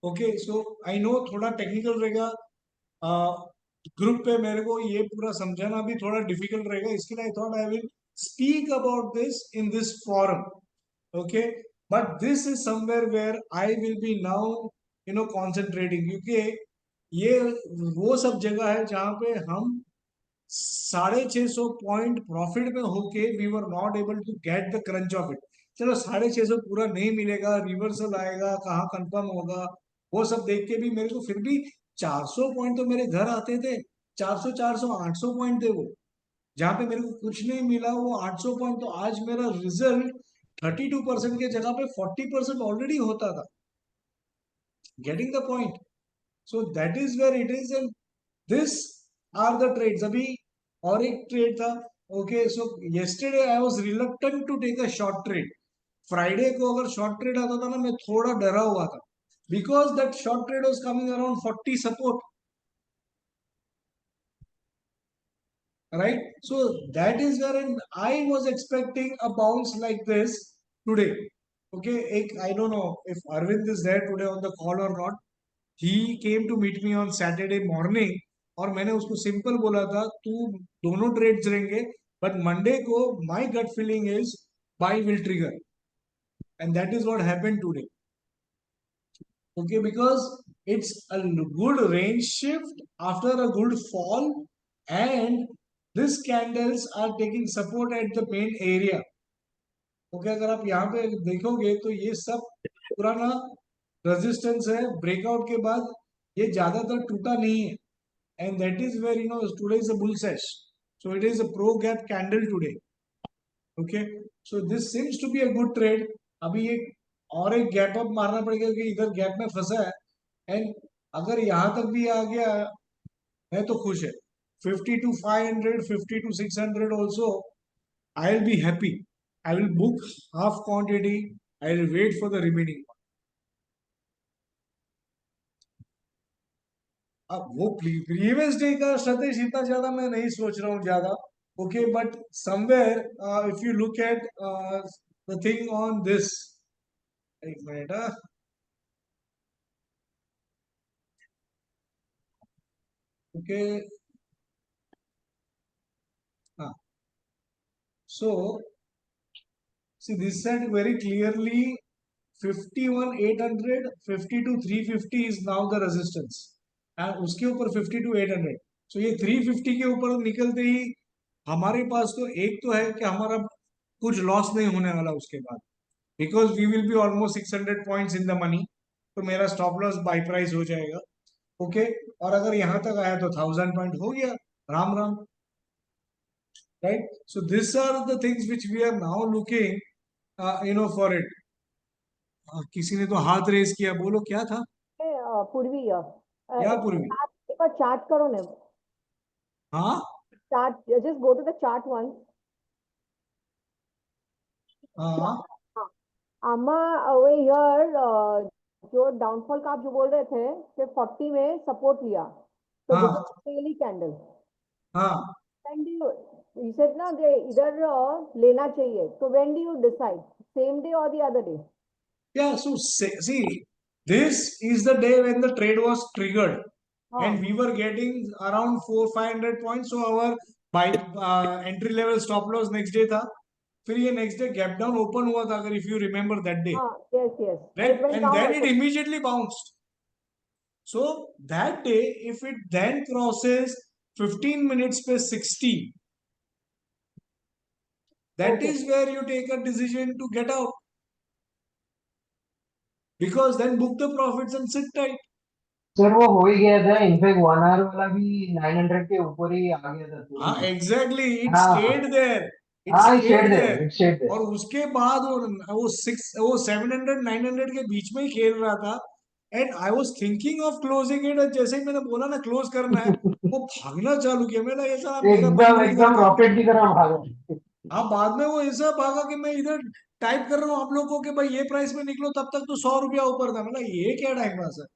okay. So I know थोड़ा technical रहेगा, group पे मेरे को ये पूरा समझाना भी थोड़ा डिफिकल्ट रहेगा, इसके लिए I thought I will speak about this in this forum, okay, but this is somewhere where I will be now concentrating, क्योंकि ये वो सब जगह है जहां पे हम 650 पॉइंट प्रॉफिट में होके we were not able to get the crunch of it. चलो 650 पूरा नहीं मिलेगा, रिवर्सल आएगा, कहाँ कंफर्म होगा, वो सब देख के भी मेरे को फिर भी 400 पॉइंट तो मेरे घर आते थे, 400 400 800 पॉइंट थे वो, जहां पे मेरे को कुछ नहीं मिला वो 800 पॉइंट। तो आज मेरा रिजल्ट 32% के जगह पे 40% ऑलरेडी होता था, getting the point. So that is where it is, and this are the trades. अभी और एक ट्रेड था, okay. So yesterday I was reluctant to take a short trade. Friday को अगर शॉर्ट ट्रेड आता था ना, मैं थोड़ा डरा हुआ था, because that short trade was coming around 40 support, right? So that is wherein I was expecting a bounce like this today. Okay, I don't know if Arvind is there today on the call or not. He came to meet me on Saturday morning और मैंने उसको simple बोला था तू दोनों trades रहेंगे but Monday को my gut feeling is buy will trigger and that is what happened today okay because it's a good range shift after a good fall and these candles are taking support at the main area okay अगर आप यहाँ पे देखोगे तो ये सब पुराना resistance है ब्रेकआउट के बाद ये ज्यादातर टूटा नहीं है and that is where today is a bull sesh so it is a pro gap candle today okay so this seems to be a good trade अभी एक और एक गैप अप मारना पड़ेगा क्योंकि इधर गैप में फंसा है एंड अगर यहां तक भी आ गया मैं तो खुश है 50 to 500 50 to 600 also I will be happy I will book half quantity I will wait for the remaining अब वो प्रीवियस डे का सतीश इतना ज्यादा मैं नहीं सोच रहा हूँ ज्यादा okay but somewhere if you look at the thing on this एक मिनट ओके हाँ so see this said very clearly 51,800 50 to 350 is now the resistance and उसके ऊपर 50 to 800 so ये 350 के ऊपर निकलते ही हमारे पास तो एक तो है कि हमारा कुछ लॉस नहीं होने वाला उसके बाद because we will be almost 600 points in the money तो मेरा स्टॉप लॉस बाय प्राइस हो जाएगा ओके और अगर यहां तक आया तो 1000 पॉइंट हो गया Ram Ram right so this are the things which we are now looking for it किसी ने तो हाथ रेस किया बोलो क्या था पूर्वी क्या पूर्वी एक बार चार्ट करो ना हाँ chart just go to the chart one हाँ अम्मा वे हियर जो डाउनफॉल का आप जो बोल रहे थे कि 40 में सपोर्ट लिया तो दिस इज डेली कैंडल हाँ व्हेन डू यू सेड ना कि इधर लेना चाहिए तो when do you decide same day और the other day yeah so see this is the day when the trade was triggered and we were getting around 400-500 points so our buy entry level stop loss next day था फिर ये next day gap down open हुआ था अगर if you remember that day yes right and then it immediately bounced so that day if it then crosses 15 minutes पे 60 that is where you take a decision to get out because then book the profits and sit tight sir वो हो ही गया था in fact 1 our वाला भी 900 के ऊपर ही आ गया था हाँ एग्जैक्टली इट हाँ। स्टेड देयर हाँ शेड दे और उसके बाद वो 700 900 के बीच में ही खेल रहा था and I was thinking of closing it जैसे ही मैंने बोला ना क्लोज करना है वो भागना चालू किया मैंने ऐसा एकदम रॉकेट की तरह भागा हाँ बाद में वो ऐसा भागा कि मैं इधर टाइप कर रहा हूँ आप लोगों को कि भाई ये प्राइस में निकलो तब तक तो 100 रुपया ऊपर था मतलब ये क्या टाइम पास है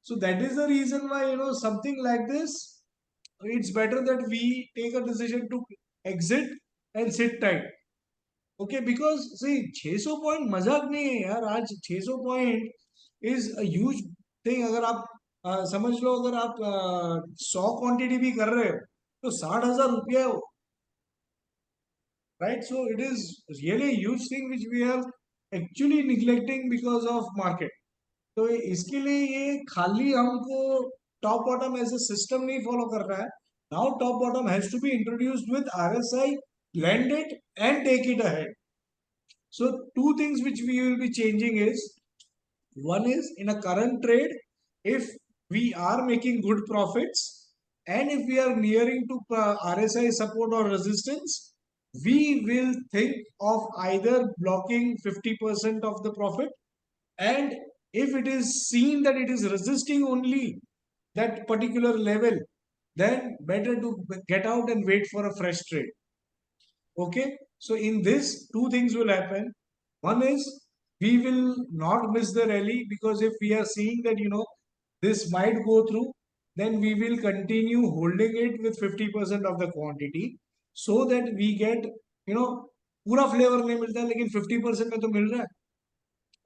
so that is the reason why something like this it's better that we take a decision to exit and sit tight okay because see 600 point मजाक नहीं है यार आज 600 point is a huge thing अगर आप समझ लो अगर आप 100 क्वांटिटी भी कर रहे हो तो 60,000 रुपया है वो right so it is really a huge thing which we are actually neglecting because of market तो इसके लिए ये खाली हमको top bottom as a system नहीं फॉलो कर रहा है now top bottom has to be introduced with RSI blend it and take it ahead so two things which we will be changing is one is in a current trade if we are making good profits and if we are nearing to RSI support or resistance we will think of either blocking 50% of the profit and if it is seen that it is resisting only that particular level then better to get out and wait for a fresh trade okay so in this two things will happen one is we will not miss the rally because if we are seeing that this might go through then we will continue holding it with 50% of the quantity so that we get, पूरा flavor नहीं मिलता है लेकिन 50% में तो मिल रहा है.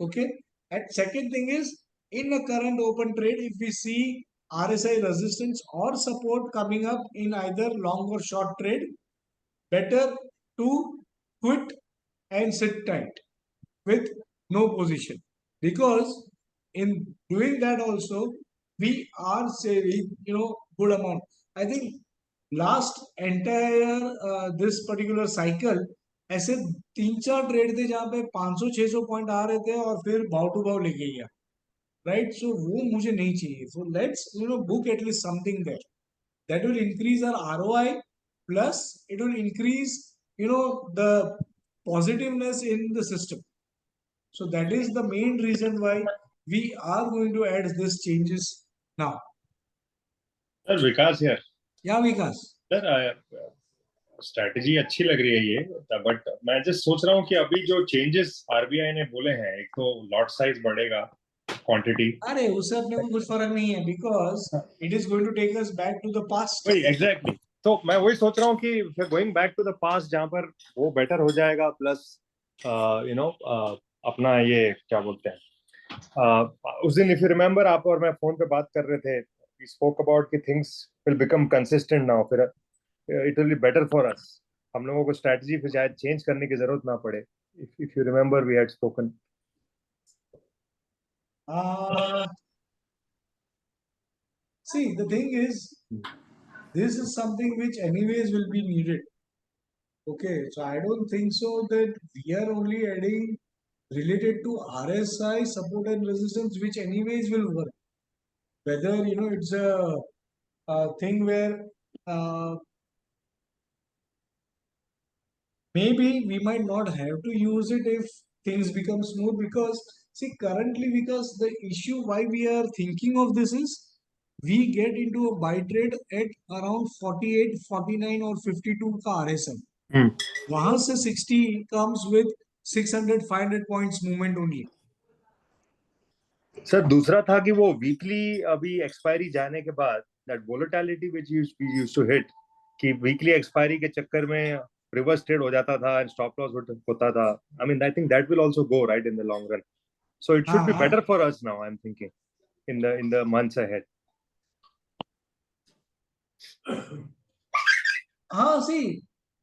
Okay. And second thing is, in a current open trade, if we see RSI resistance or support coming up in either long or short trade, better to quit and sit tight with no position, because in doing that also we are saving good amount. I think last entire this particular cycle ऐसे 3-4 trade थे जहां पे 500-600 point आ रहे थे और फिर भाव to भाव लेके गया, राइट. सो वो मुझे नहीं चाहिए. So let's book at least something there that will increase our ROI, plus it will increase the positiveness in the system. So that is the main reason why we are going to add these changes now. Sir Vikas यार. Yeah, Vikas. Sir strategy अच्छी लग रही है ये, but मैं just सोच रहा हूँ कि अभी जो चेंजेस आरबीआई ने बोले हैं, एक तो लॉट साइज बढ़ेगा, क्वांटिटी. अरे उससे अपने को कुछ फर्क नहीं है, because it is going to take us back to the past. वही एग्जैक्टली. तो मैं वही सोच रहा हूँ कि going back to the past जहाँ पर वो बेटर हो जाएगा, प्लस अपना ये क्या बोलते हैं, उस दिन इफ यू रिमेम्बर आप और मैं फोन पे बात कर रहे थे, वी स्पोक अबाउट कि things will become consistent now, फिर it will be better for us. हम लोगों को स्ट्रेटजी फिर शायद चेंज करने की जरूरत ना पड़े. If you remember we had spoken. See, the thing is, this is something which anyways will be needed. Okay, so I don't think so that we are only adding related to RSI support and resistance, which anyways will work. Whether it's a thing where maybe we might not have to use it if things become smooth, because see currently, because the issue why we are thinking of this is we get into a buy trade at around 48, 49 or 52 का RSI. वहां से 60 comes with 600, 500 points movement only. Sir दूसरा था कि वो weekly अभी expiry जाने के बाद that volatility which used to hit, कि वीकली एक्सपायरी के चक्कर में रिवर्स ट्रेड हो जाता था एंड स्टॉप लॉस होता था. I mean I think that will also go right in the long run. So it should be better for us now, I am thinking, in the months ahead. हाँ, सी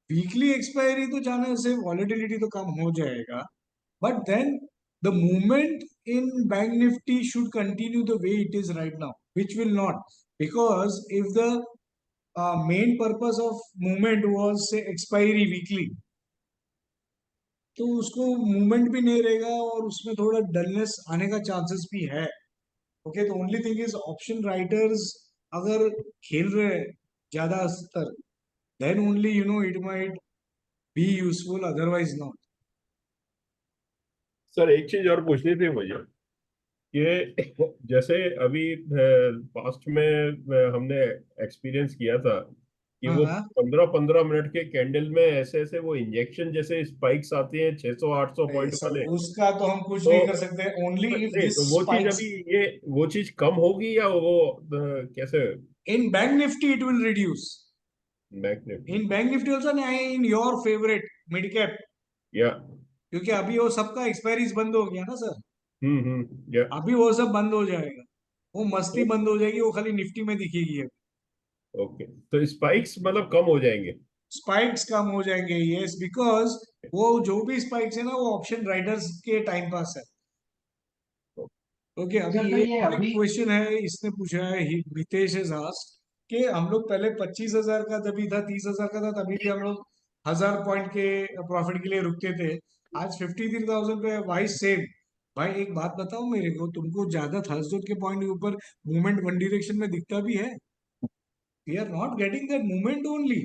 weekly expiry तो जाने से volatility तो कम हो जाएगा, but then the movement in bank nifty should continue the way it is right now, which will not, because if the main purpose of movement was say expiry weekly, तो उसको movement भी नहीं रहेगा और उसमें थोड़ा dullness आने का chances भी है. Okay, the only thing is option writers अगर खेल रहे ज्यादा स्तर, then only it might be useful, otherwise not. Sir एक चीज और पूछनी थी मुझे, कि जैसे अभी पास्ट में हमने एक्सपीरियंस किया था कि वो 15-15 मिनट के कैंडल में ऐसे ऐसे वो इंजेक्शन जैसे स्पाइक्स आती हैं 600-800 पॉइंट वाले, उसका तो हम कुछ नहीं कर सकते. ओनली इफ दिस तो वो चीज अभी वो चीज कम होगी या वो कैसे? In bank Nifty it will reduce. In bank Nifty also, in your favourite mid cap, या क्योंकि अभी वो सबका एक्सपायरीज बंद हो गया ना सर. अभी वो सब बंद हो जाएगा, वो मस्ती बंद हो जाएगी, वो खाली निफ्टी में दिखेगी. ओके, तो स्पाइक्स मतलब कम हो जाएंगे, स्पाइक्स कम हो जाएंगे. यस, बिकॉज वो जो भी स्पाइक्स है ना वो ऑप्शन राइडर्स के टाइम पास है. ओके, अभी ये क्वेश्चन है, इसने पूछा है, हितेश has asked कि हम लोग पहले 25,000 का जब भी था, 30,000 का था, तभी भी हम लोग 1000 पॉइंट के प्रॉफिट के लिए रुकते थे. आज 53,000 पे वाई सेम. भाई एक बात बताओ मेरे को, तुमको ज्यादा थर्सडे के पॉइंट के ऊपर मूवमेंट वन डायरेक्शन में दिखता भी है? We are not getting that movement only.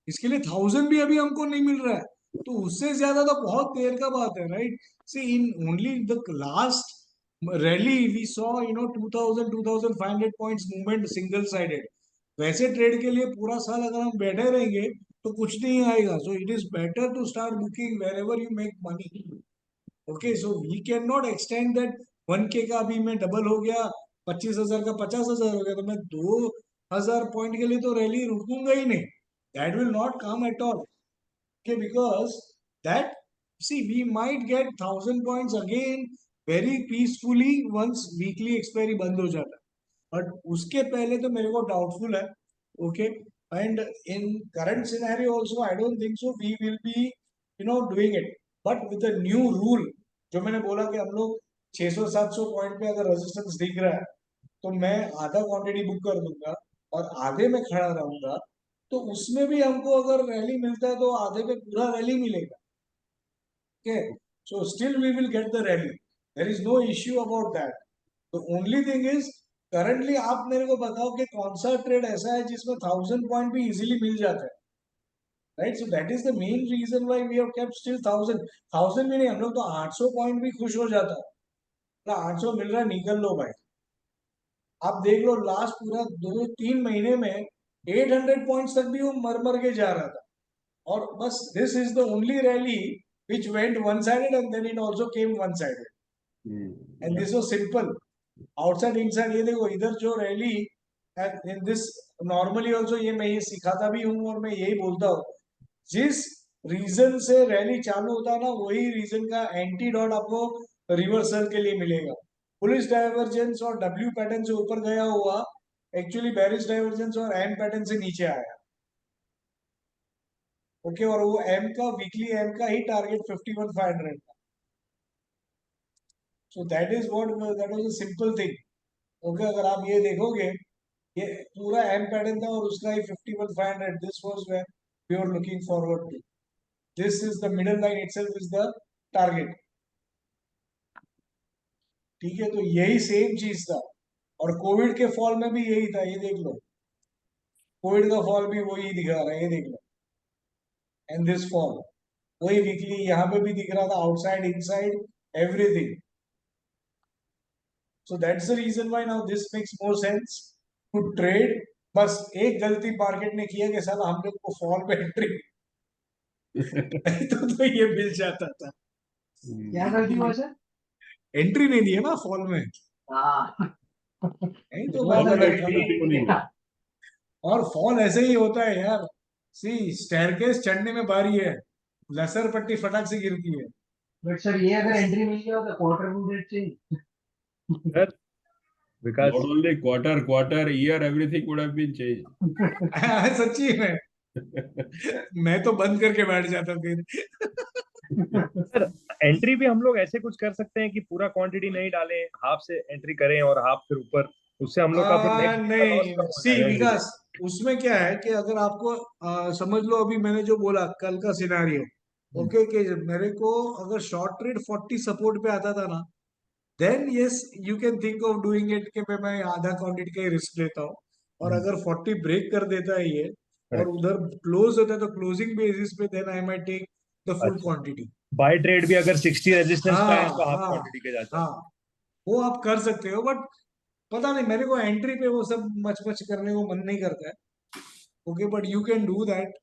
इसके लिए 1000 भी अभी हमको नहीं मिल रहा है, तो उससे ज्यादा तो बहुत देर का बात है, right. See in only the last rally we saw 2000-2500 points movement single sided. वैसे ट्रेड के लिए पूरा साल अगर हम बैठे रहेंगे तो कुछ नहीं आएगा. So it is better to start booking wherever you make money. Okay, so we can not extend that 1K का अभी में डबल हो गया 25,000 का 50,000 हो गया, तो मैं 2,000 पॉइंट के लिए तो रैली रुकूंगा ही नहीं. That will not come at all. Okay, because that, see, we might get 1,000 points again very peacefully once weekly expiry बंद हो जाता है. But उसके पहले तो मेरे को doubtful है. Okay, and in current scenario also I don't think so we will be doing it. But with the new rule, जो मैंने बोला कि हम लोग 600-700 पॉइंट पे अगर रेजिस्टेंस दिख रहा है तो मैं आधा क्वांटिटी बुक कर दूंगा और आधे में खड़ा रहूंगा. तो उसमें भी हमको अगर रैली मिलता है तो आधे पे पूरा रैली मिलेगा. Okay, so still we will get the rally. There is no issue about that. The only thing is currently आप मेरे को बताओ कि कौन सा ट्रेड ऐसा है जिसमें 1,000 पॉइंट भी इजीली मिल जाता है. Right, so that is the main reason why we have kept still 1,000 भी नहीं, हम लोग तो 800 पॉइंट भी खुश हो जाता है. 800 मिल रहा है, निकल लो भाई. आप देख लो लास्ट पूरा 2-3 महीने में 800 पॉइंट्स तक भी वो मर के जा रहा था. और बस this is the only rally which went one-sided and then it also came one-sided. And this was simple. Outside, inside, ये देखो इधर जो rally in this normally also ये मैं ये सिखाता भी हूँ और मैं यही बोलता हूँ, जिस रीजन से रैली चालू होता है ना वही रीजन का एंटीडोट आपको रिवर्सल के लिए मिलेगा. पुलिस डाइवर्जेंस और डब्ल्यू पैटर्न से ऊपर गया हुआ एक्चुअली बेरिश डाइवर्जेंस और एम पैटर्न से नीचे आया. ओके, और वो एम का वीकली एम का ही टारगेट 51,500 था. So that is what that was a simple thing. Okay, अगर आप ये देखोगे ये पूरा एम पैटर्न था और उसका ही 51,500. This was when we were looking forward to. This is the middle line itself is the target. ठीक है, तो यही सेम चीज था. और कोविड के फॉल में भी यही था. ये देख लो, कोविड का फॉल भी वही दिखा रहा है, ये देख लो. एंड दिस फॉल वही वीकली यहाँ पे भी दिख रहा था, outside inside everything. So that's the reason why now this makes more sense to trade. बस एक गलती मार्केट ने किया कि साला हम लोग को फॉल पे एंट्री नहीं तो ये मिल जाता था. क्या गलती हुआ सर? एंट्री नहीं दिया ना फॉल में. हाँ, नहीं तो हुआ मैं था देखा था. और फॉल ऐसे ही होता है यार. सी, स्टेयरकेस चढ़ने में बारी है, लसर पट्टी फटाक से गिरती है. बट सर ये अगर एंट्री मिल गया होता quarter would rate change. Sir, because Not only quarter, year, everything would have been changed. सच्ची में मैं तो बंद करके बैठ जाता फिर. सर एंट्री भी हम लोग ऐसे कुछ कर सकते हैं कि पूरा क्वांटिटी नहीं डालें, हाफ से एंट्री करें और हाफ फिर ऊपर, उससे हम लोग का फिर next का loss नहीं, कम हो सी जाएगा. विकास, उसमें क्या है कि अगर आपको समझ लो अभी मैंने जो बोला कल का सिनारियो. ओके, कि मेरे को अगर शॉर्ट ट्रेड 40 सपोर्ट पे आता था ना, then yes you can think of doing it कि मैं आधा क्वांटिटी का ही रिस्क लेता हूँ. और अगर 40 ब्रेक कर देता है ये और उधर क्लोज होता है तो क्लोजिंग बेसिस पे then I might take the full quantity. Buy trade भी अगर 60 रेजिस्टेंस पे है तो हाफ हाँ क्वांटिटी के जाता है. हाँ, वो आप कर सकते हो. बट पता नहीं, मेरे को एंट्री पे वो सब मच करने को मन नहीं करता है. Okay, but you can do that.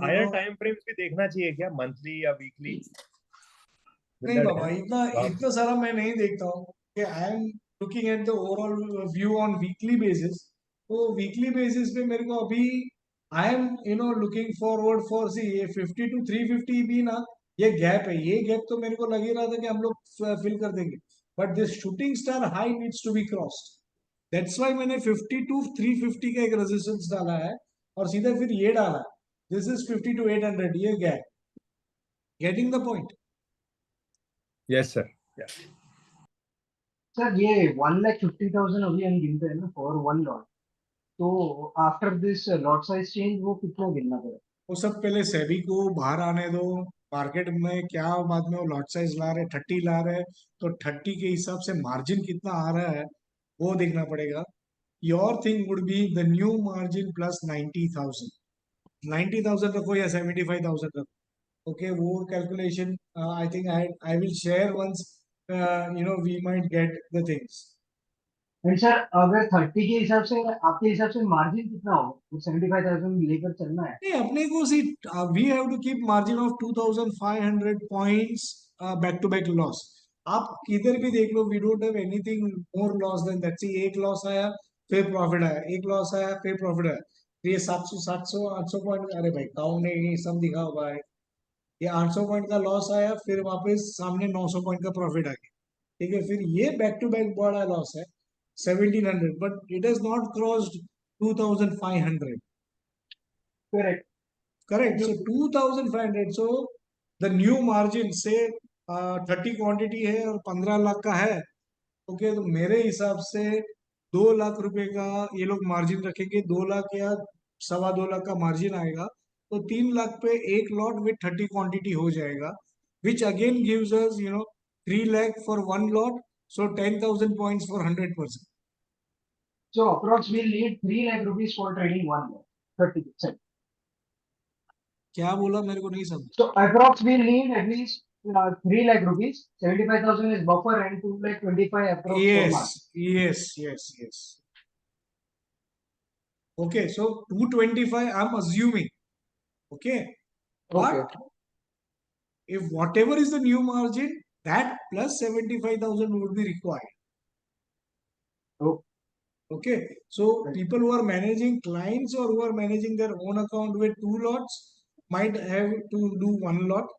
Higher time frames भी देखना चाहिए क्या, मंथली या वीकली? नहीं बाबा, इतना सारा मैं नहीं देखता हूँ कि I am looking at the overall view on weekly basis. तो वीकली बेसिस पे मेरे को अभी I am looking forward for see ये 50 to 350 भी ना, ये गैप है. ये गैप तो मेरे को लग ही रहा था कि हम लोग फिल कर देंगे. But this shooting star high needs to be crossed. That's why मैंने 50 to 350 का एक रेजिस्टेंस डाला है और सीधा फिर ये डाला. दिस इज 50 to 800, ये gap. Getting the point? Yes sir. Sir ये 1,50,000 अभी हम गिनते हैं ना फॉर वन लॉट, तो after this lot size change वो कितना गिनना पड़ेगा? वो सब पहले सेबी को बाहर आने दो. मार्केट में क्या बाद में वो लॉट साइज ला रहे, 30 ला रहे, तो 30 के हिसाब से मार्जिन कितना आ रहा है वो देखना पड़ेगा. Your thing would be the new margin plus 90,000. 90,000 रखो या 75,000 रखो. ओके, वो calculation I think I will share once we might get the things. And sir अगर 30 के हिसाब से आपके हिसाब से मार्जिन कितना होगा? 75,000 लेकर चलना है? नहीं, अपने को see we have to keep margin of 2,500 points back to back loss. आप किधर भी देख लो, we don't have anything more loss than that. See एक लॉस आया फिर प्रॉफिट आया, एक लॉस आया फिर प्रॉफिट आया। तो ये 700 पॉइंट, अरे भाई काउंट नहीं, ये सब दिखा हुआ है। ये 800 पॉइंट का लॉस आया, फिर वापस सामने 900 पॉइंट का प्रॉफिट आ गया। ठीक है, फिर ये बैक टू बैक बड़ा लॉस है 1700, but it has not crossed 2500। Correct. Correct. So 2500. So the new margin say 30 quantity है और 15 लाख का है। ओके, तो मेरे हिसाब से 2 लाख रुपए का ये लोग मार्जिन रखेंगे, 2 लाख या 2.25 लाख का मार्जिन आएगा, तो 3 लाख पे एक लॉट विथ 30 क्वांटिटी हो जाएगा, which again gives us 3 lakh for one lot, so 10,000 points for 100%। So approx will need 3 lakh rupees for trading one lot, 30%. क्या बोला मेरे को नहीं समझ। So approx will need at least 3 lakh rupees. 75,000 is buffer and 2 lakh 25 approx for market. Yes. Okay, so 225 I'm assuming. Okay, but if whatever is the new margin, that plus 75,000 would be required. Okay, so people who are managing clients or who are managing their own account with 2 lots might have to do 1 lot.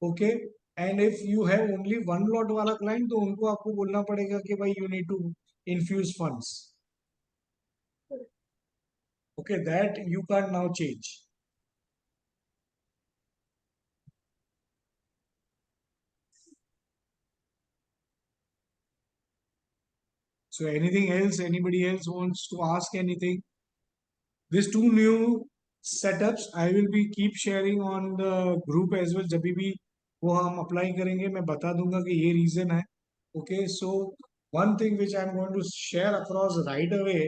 Okay, and if you have only 1 lot वाला client, तो उनको आपको बोलना पड़ेगा कि भाई you need to infuse funds. Okay, that you can't now change. So anything else, anybody else wants to ask anything? These 2 new setups I will be keep sharing on the group as well. जब भी वो हम apply करेंगे मैं बता दूंगा कि ये रीजन है। Okay, so one thing which I'm going to share across right away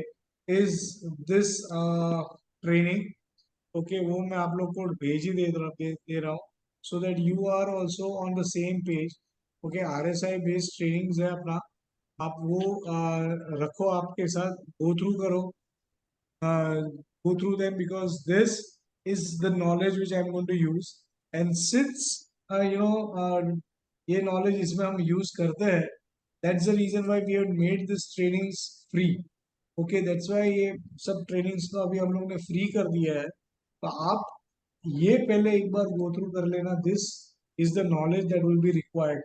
is this training. Okay, वो मैं आप लोग को भेज ही दे रहा हूँ, so that you are also on the same page. Okay, RSI based trainings है अपना, आप वो रखो आपके साथ, go through them, because this is the knowledge which I'm going to use. And since ये knowledge इसमें हम use करते हैं, that's the reason why we have made this trainings free. Okay, that's why ये सब trainings को अभी हम लोग ने free कर दिया है। तो आप ये पहले एक बार go through कर लेना, this is the knowledge that will be required.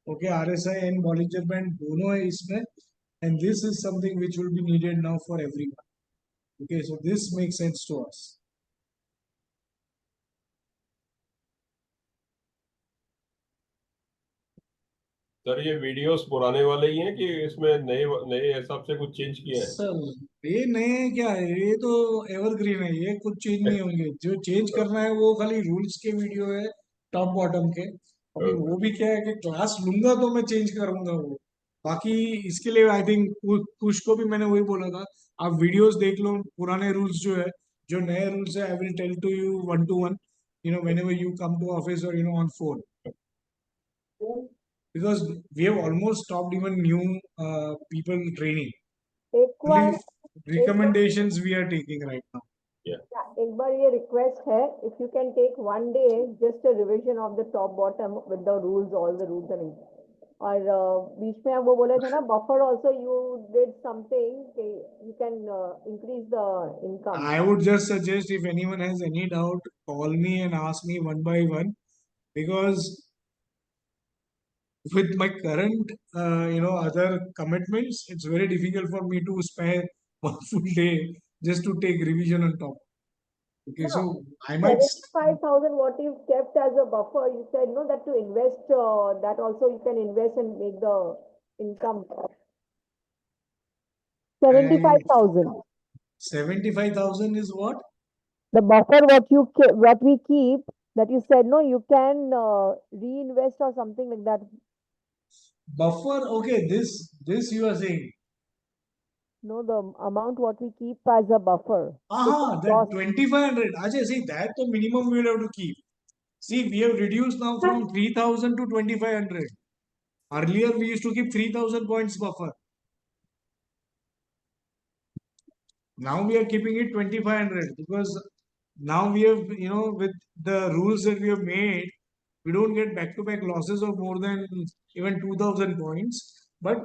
Okay, RSI and Bollinger Band दोनों है इसमें, and this is something which will be needed now for everyone. Okay, so this makes sense to us. Sir ये videos पुराने वाले ही हैं कि इसमें नए नए हिसाब से कुछ चेंज किया है? सर ये नए क्या है, ये तो एवरग्रीन है, ये कुछ चेंज नहीं होंगे। जो चेंज करना है वो खाली रूल्स के वीडियो है, टॉप बॉटम के। अभी वो भी क्या है कि क्लास लूंगा तो मैं चेंज करूंगा वो, बाकी इसके लिए आई थिंक कुछ को भी मैंने वही बोला था, आप वीडियोस देख लो, पुराने रूल्स जो है, जो नए रूल्स है I will tell to you 1 to 1, whenever you come to office or on phone, because we have almost stopped even new people training. एक बार Recommendations we are taking right now. एक बार ये request है, if you can take one day just a revision of the top bottom with the rules, all the rules and और बीच में वो बोले थे ना buffer also you did something, you can increase the income. I would just suggest, if anyone has any doubt, call me and ask me one by one, because with my current other commitments, it's very difficult for me to spare one full day just to take revision on top. Okay, so I might 75,000 what you kept as a buffer, you said no, that to invest, that also you can invest and make the income. 75,000. 75,000 is what? The buffer what we keep, that you said no, you can reinvest or something like that. Buffer, okay, this you are saying. No, the amount what we keep as a buffer. That 2,500. Ajay, see, that the minimum we will have to keep. See, we have reduced now from 3,000 to 2,500. Earlier, we used to keep 3,000 points buffer. Now we are keeping it 2,500, because now we have, with the rules that we have made, We don't get back-to-back losses of more than even 2,000 points. But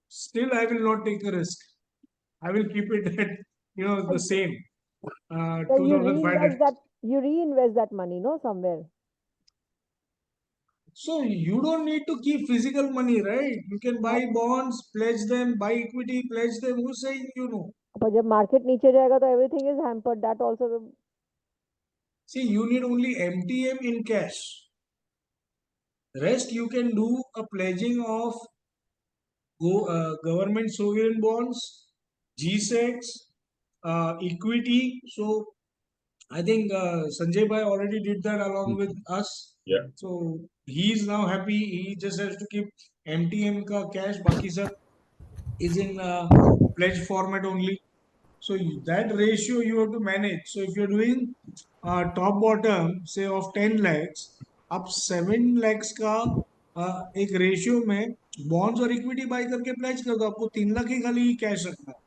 still, I will not take a risk. I will keep it at the same So you 2,500. reinvest that money, no, somewhere. So you don't need to keep physical money, right? You can buy bonds, pledge them, buy equity, pledge them. Who's saying पर जब market नीचे जाएगा तो everything is hampered. That also See, you need only MTM in cash. Rest you can do a pledging of government sovereign bonds, GSECs, equity. So I think Sanjay Bhai already did that along with us. Yeah. So he is now happy. He just has to keep MTM ka cash. Baki sab is in pledge format only. So that ratio you have to manage. So if you're doing top bottom say of 10 lakhs, अब 7 lakhs का एक ratio में bonds और equity bye करके pledge कर दो, आपको 3 लाख ही खाली कैश रखना है।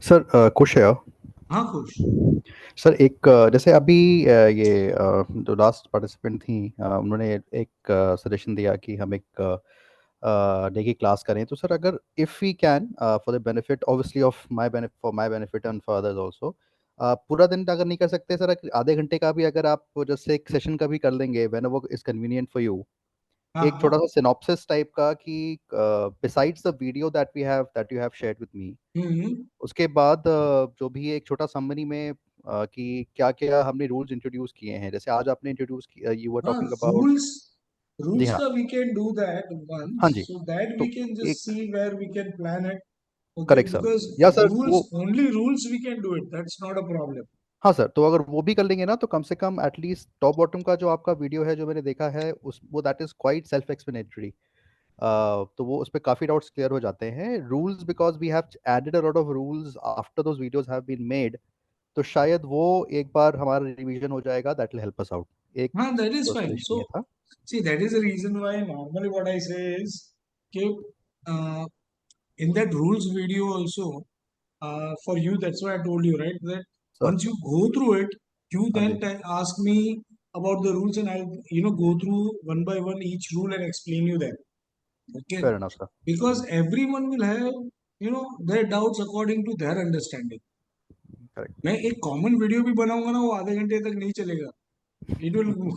सर खुश है हाँ खुश। सर एक जैसे अभी ये जो लास्ट पार्टिसिपेंट थी उन्होंने एक सजेशन दिया कि हम एक डे की क्लास करें, तो सर अगर if we can for the benefit obviously of my benefit and for others also, पूरा दिन अगर नहीं कर सकते सर, आधे घंटे का भी अगर आप जैसे एक सेशन का भी कर लेंगे when ever is convenient for you, एक छोटा सा सिनॉप्सिस टाइप का कि besides the video that you have shared with me, उसके बाद जो भी एक छोटा समरी में कि क्या-क्या हमने रूल्स इंट्रोड्यूस किए हैं, जैसे आज आपने इंट्रोड्यूस किया, यू वर टॉकिंग अबाउट जी रूल्स हाँ, का we can do that हाँ once, जी, so that तो we can just एक see where we can plan it. Okay, correct sir, because या सर rules, वो only rules we can do it. That's not a problem. हाँ sir, तो अगर वो भी कर लेंगे ना तो कम से कम एटलीस्ट टॉप बॉटम का जो आपका वीडियो है जो मैंने देखा है उस वो that is quite self explanatory, तो वो उसपे काफ़ी डाउट्स क्लियर हो जाते हैं। Rules because we have added a lot of rules after those videos have been made, तो शायद वो एक बार हमारा रिवीजन हो जाएगा, that will help us out. एक That is fine. सजेशन ये So था। see, that is the reason why normally what I say is कि in that rules video also, for you, that's why I told you, right, that sir once you go through it, you हाँ then जी, ask me about the rules and I'll go through one by one each rule and explain you that. Okay, fair enough sir, because everyone will have their doubts according to their understanding. Correct, मैं एक common video भी बनाऊंगा ना, वो आधे घंटे तक नहीं चलेगा. It will go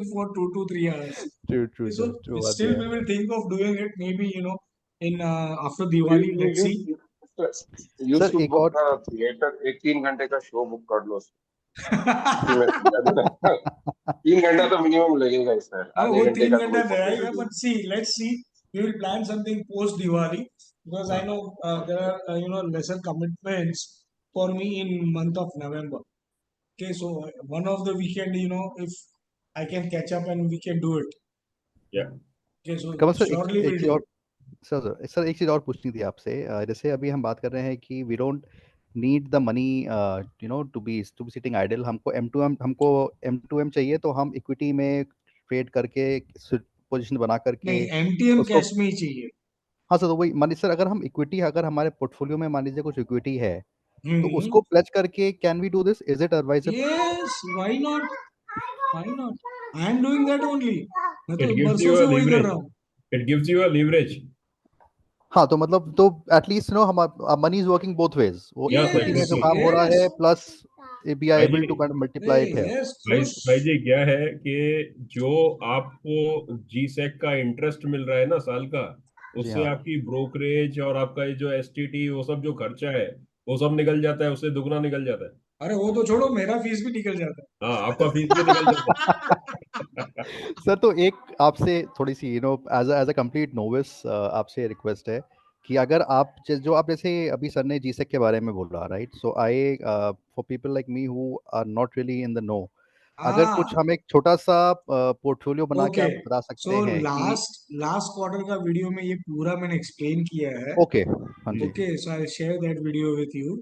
for 2 to 3 hours. True So sir, true बात still है। we will think of doing it maybe in after Diwali. Let's see. Use sir to एक बुक और थिएटर, एक 3 घंटे का शो बुक कर लो उसमें 3 घंटा तो मिनिमम लगेगा ही सर, हाँ आधे वो घंटे 3 का घंटा कोई जाएगा, possibility but see, let's see. We will plan something post Diwali because I हाँ, know there are lesser commitments for me in month of November. Okay, so one of the weekend, if I can catch up and we can do it. Yeah. Okay, so Kamal sir surely एक we'll cheese do और it. Sir एक चीज़ और पूछनी थी आपसे, जैसे अभी हम बात कर रहे हैं कि we don't need the money to be sitting idle, हमको M2M चाहिए, तो हम इक्विटी में ट्रेड करके पोजीशन बना करके नहीं, MTM उसको, कैश में ही चाहिए. हाँ सर, तो वही मान लीजिए सर, अगर हम इक्विटी, अगर हमारे पोर्टफोलियो में मान लीजिए कुछ इक्विटी है, तो उसको प्लेज करके can we do this, is it advisable? Yes, why not? Why not? I am doing that only. मैं तो It gives बरसों you से a वही कर leverage. रहा हूँ. It gives you a leverage. हाँ, तो मतलब तो एटलीस्ट हम money is working both ways, वो Yeah, sir, इक्विटी में जो Yes, exactly. काम हो रहा है yes. प्लस वी आर भाई एबल जी, to kind of multiply it है। Yes, भाई खुश. भाई जी, क्या है कि जो आपको जीसेक का इंटरेस्ट मिल रहा है ना साल का, जी उससे हाँ, आपकी ब्रोकरेज और आपका ये जो एसटीटी वो सब जो खर्चा है वो सब निकल जाता है, उससे दुगना निकल जाता है। अरे वो तो छोड़ो, मेरा फीस भी निकल जाता है. हाँ, आपका फीस भी निकल जाता है। सर तो एक आपसे थोड़ी सी एज अ कंप्लीट नोविस आपसे रिक्वेस्ट है कि अगर आप जो आप जैसे अभी सर ने जीसेक के बारे में बोला, right, so I for people like me who are not really in the know, अगर कुछ हम एक छोटा सा पोर्टफोलियो बना के ओके, आप बता सकते सो हैं कि लास्ट क्वार्टर का वीडियो में ये पूरा मैंने एक्सप्लेन किया है. ओके, हाँ जी, Okay, so I'll share that video with you.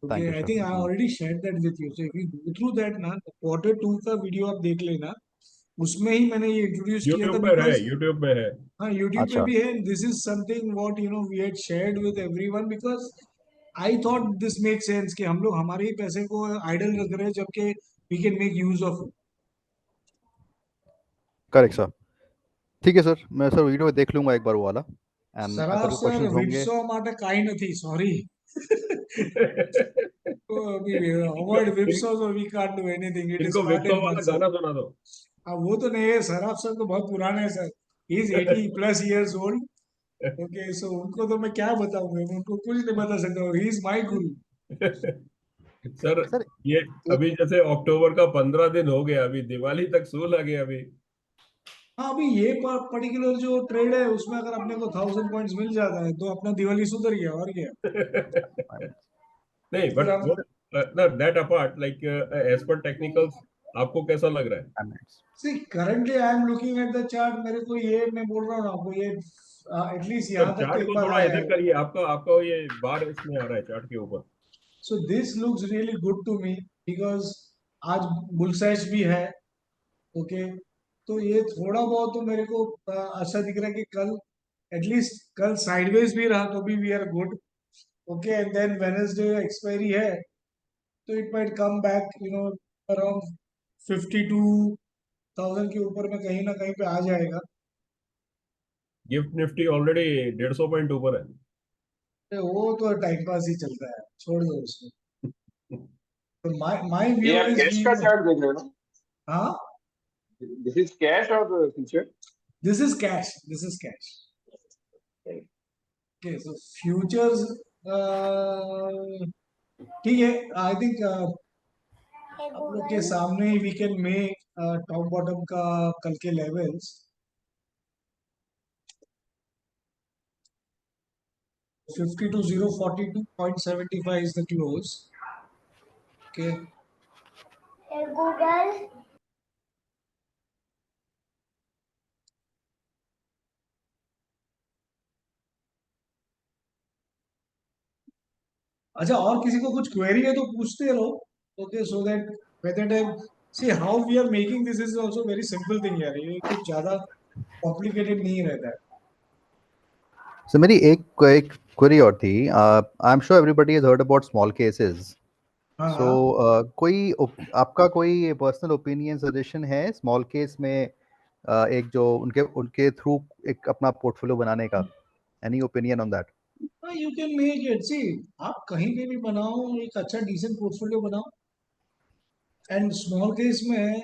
Okay, thank you I sir, think I already shared that with you. So if you go through that ना, quarter 2 का वीडियो आप देख लेना, उसमें ही मैंने ये इंट्रोड्यूस किया था. Because यूट्यूब पे है। हाँ, YouTube पे अच्छा, भी है. This is something what we had shared with everyone because I thought this makes sense कि हम लोग हमारे ही पैसे को आइडल रख रहे हैं, जबकि we can make use of it. Correct sir. ठीक है सर, मैं सर वीडियो देख लूंगा एक बार वो वाला, एंड सराफ अगर कोई सर क्वेश्चंस होंगे। વિપસો માટે કાંઈ નથી, sorry. we avoid in, whipsaw, so we can't do anything. It is इनको part विप्सो and वाला parcel. गाना सुना दो। वो तो नहीं है, सराफ सर तो बहुत पुराने हैं sir. He is 80 plus years old. Okay, so उनको तो मैं क्या बताऊंगा, मैं उनको कुछ नहीं बता सकता. He is my Guru. Sir sir ये एक अभी जैसे अक्टूबर का 15 दिन हो गया, अभी दिवाली तक सूल आ गया अभी। हाँ, अभी ये पर्टिकुलर जो ट्रेड है उसमें अगर अपने को 1000 पॉइंट्स मिल जाता है तो अपना दिवाली सुधर गया, और क्या. नहीं, फिर बट हम वो that apart, like as per technicals आपको कैसा लग रहा है? See currently I am looking at the chart. मेरे को ये, मैं बोल रहा हूँ ना आपको, ये एटलीस्ट सर यहाँ तक तो चार्ट एक को बार थोड़ा आया इधर है. करिए, आपका आपका ये बार इसमें आ रहा है चार्ट के ऊपर। So this looks really good to me because आज बुलसैश भी है. ओके, तो ये थोड़ा बहुत तो मेरे को ऐसा दिख रहा है कि कल एटलीस्ट कल साइडवेज भी रहा तो भी we are good. Okay, and then Wednesday expiry है तो it might come back, around 52,000 के ऊपर में कहीं ना कहीं पे आ जाएगा. गिफ्ट निफ्टी ऑलरेडी 150 पॉइंट ऊपर है। वो तो टाइम पास ही चलता है, छोड़ दो उसको. तो माय ये व्यू आप इज कैश वी. का चार्ट देख रहे हो ना? हाँ, दिस इज कैश और future? This is cash, this is cash. Okay, so futures ठीक है. आई थिंक आप लोग के सामने ही we can make top bottom का कल के levels. 52,042.75 is the close. Okay. Google. अच्छा, और किसी को कुछ क्वेरी है तो पूछते रहो. Okay, so that whether time see how we are making this is also very simple thing यार. ये कुछ ज्यादा कॉम्प्लिकेटेड नहीं रहता है. सर मेरी एक एक क्वेरी और थी। I am sure everybody has heard about small cases. हाँ सो कोई आपका कोई पर्सनल ओपिनियन सजेशन है स्मॉल केस में एक जो उनके उनके थ्रू एक अपना पोर्टफोलियो बनाने का? Any opinion on that? हाँ, you can make it. See, आप कहीं पे भी बनाओ एक अच्छा डिसेंट पोर्टफोलियो बनाओ. एंड स्मॉल केस में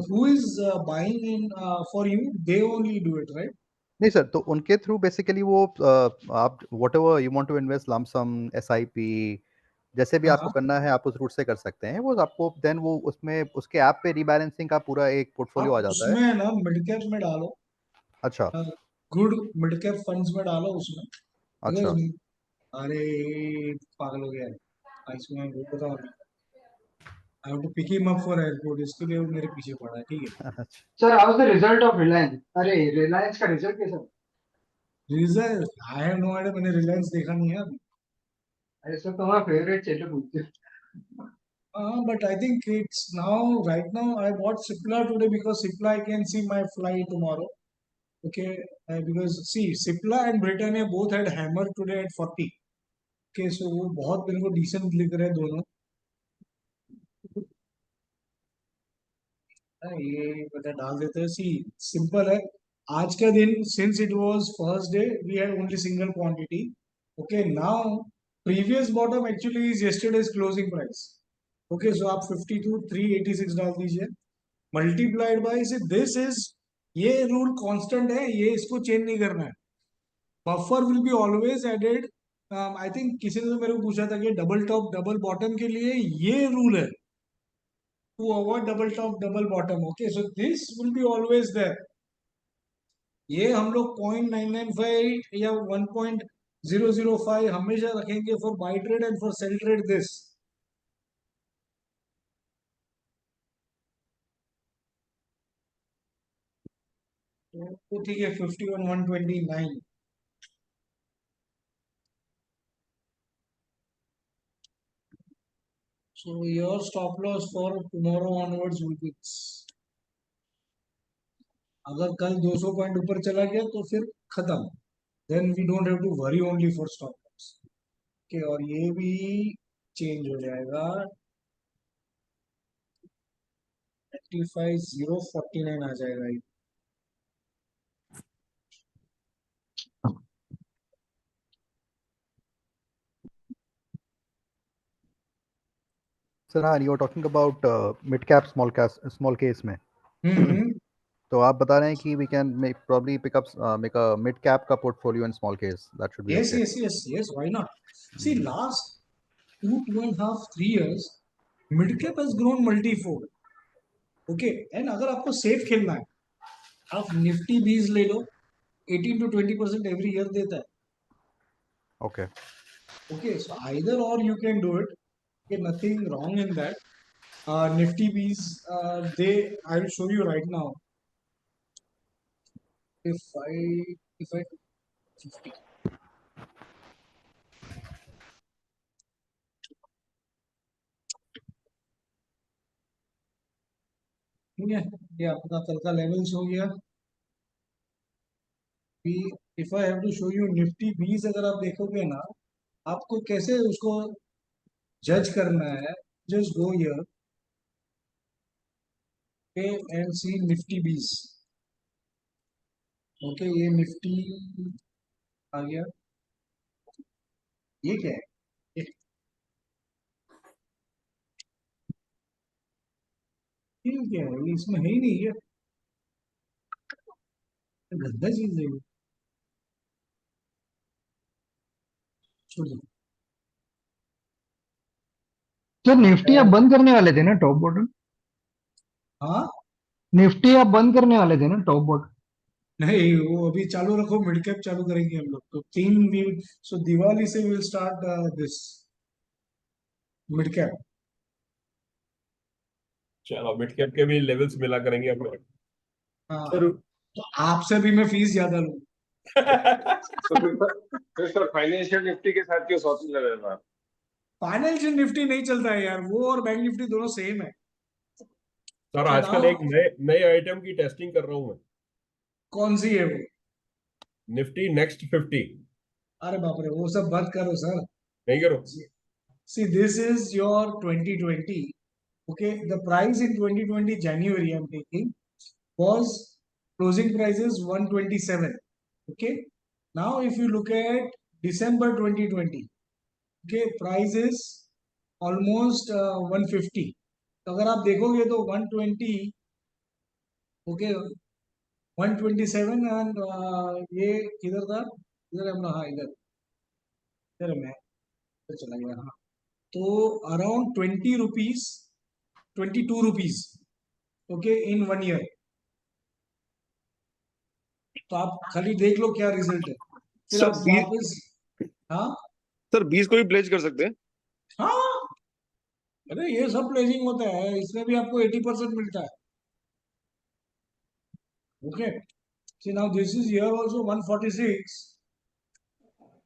who is buying in for you, they only do it, right? नहीं सर, तो उनके थ्रू बेसिकली वो आप whatever you want to invest, lump sum, SIP, जैसे भी आपको हाँ, करना है आप उस रूट से कर सकते हैं। वो आपको देन वो उसमें उसके ऐप पे रीबैलेंसिंग का पूरा एक पोर्टफोलियो आप आ जाता है। उसमें ना मिड कैप में डालो. अच्छा गुड मिड कैप फंड्स में डालो उसमें. अच्छा बिकॉज अरे पागल हो गया है. इसमें वो बताओ, I have to pick him up for airport, इसके लिए वो मेरे पीछे पड़ा है. ठीक है. अच्छा। Sir, how is the result of Reliance? अरे, रिलायंस का रिजल्ट कैसा? Result I have no idea, मैंने रिलायंस देखा नहीं है अभी. अरे सर, तुम्हारा फेवरेट चलो पूछते. But I think it's now, right now, I bought Cipla today because Cipla I can see my flight tomorrow. Okay, because see, Cipla and Britannia both had hammer today at 40. Okay, so वो बहुत मेरे को decent लिख रहे हैं दोनों. ये पता डाल देते हैं. सी, सिंपल है. आज का दिन, since it was first day, we had only single quantity. Okay, now previous bottom actually is yesterday's closing price. Okay, so आप 52,386 डाल दीजिए. मल्टीप्लाइड बाय से दिस इज, ये रूल कांस्टेंट है, ये इसको चेंज नहीं करना है. Buffer will be always added. I think किसी ने तो मेरे को पूछा था कि डबल टॉप डबल बॉटम के लिए ये रूल है, to avoid double top double bottom. Okay, so this will be always there. ये हम लोग 0.995 या 1.005 हमेशा रखेंगे for buy trade and for sell trade. This तो ठीक है. 51,129. So your stop loss for tomorrow onwards will be this. अगर कल 200 पॉइंट ऊपर चला गया तो फिर खत्म. Then we don't have to worry only for stop loss. Okay, और ये भी चेंज हो जाएगा. 35,049 आ जाएगा ये. सर हाँ, you are talking about mid cap small case में। हम्म तो आप बता रहे हैं कि we can probably pick up make a mid cap का portfolio in small case, that should be yes okay. yes why not? See, last 2.5 3 years mid cap has grown multi-fold. Okay, and अगर आपको safe खेलना है, आप Nifty 20 ले लो, 18 to 20% every year देता है. Okay. Okay, so either or you can do it. Okay, nothing wrong in that. Nifty Bs, I will show you right now. If I 50. ठीक है, ये आपका कल का लेवल्स हो गया. If I have to show you Nifty 20, अगर आप देखोगे ना, आपको कैसे उसको जज करना है, just go here and see Nifty 20. Okay, ये निफ्टी आ गया. ये क्या है? ये क्या है? ये इसमें है ही नहीं. ये गंदा चीज है ये. छोड़ दो. सर निफ्टी आप बंद करने वाले थे ना टॉप बॉटम? हाँ, निफ्टी आप बंद करने वाले थे ना टॉप बॉटम? नहीं, वो अभी चालू रखो. मिड कैप चालू करेंगे हम लोग. तो 3 सो दिवाली से will start this mid cap. चलो मिड कैप के भी लेवल्स मिला करेंगे हम लोग। हाँ, जरूर। तो आपसे भी मैं फीस ज्यादा लूँ. तो फिर सर फाइनेंशियल निफ्टी के साथ क्यों सौदा लग रहा है? फाइनेंशियल निफ्टी नहीं चलता है यार, वो और बैंक निफ्टी दोनों सेम है. सर So आजकल now, एक नए आइटम की टेस्टिंग कर रहा हूँ मैं, कौन सी है वो? Nifty next 50। अरे बाप रे, वो सब बंद करो सर. नहीं करो। See, this is your 2020. Okay, the price in 2020 January I'm taking was closing price is 127. Okay, now if you look at December 2020, okay, price is almost 150. तो अगर आप देखोगे तो 120, ओके, 127 एंड ये किधर था? इधर है अपना. हाँ, इधर इधर मैं इधर चला गया. हाँ, तो अराउंड 20 रुपीज, 22 रुपीज. ओके, इन 1 ईयर. तो आप खाली देख लो क्या रिजल्ट है. फिर सर आप वापस. हाँ सर 20 को भी प्लेज कर सकते हैं? हाँ, अरे ये सब प्लेजिंग होता है, इसमें भी आपको 80% मिलता है. Okay, see now this is here also 146.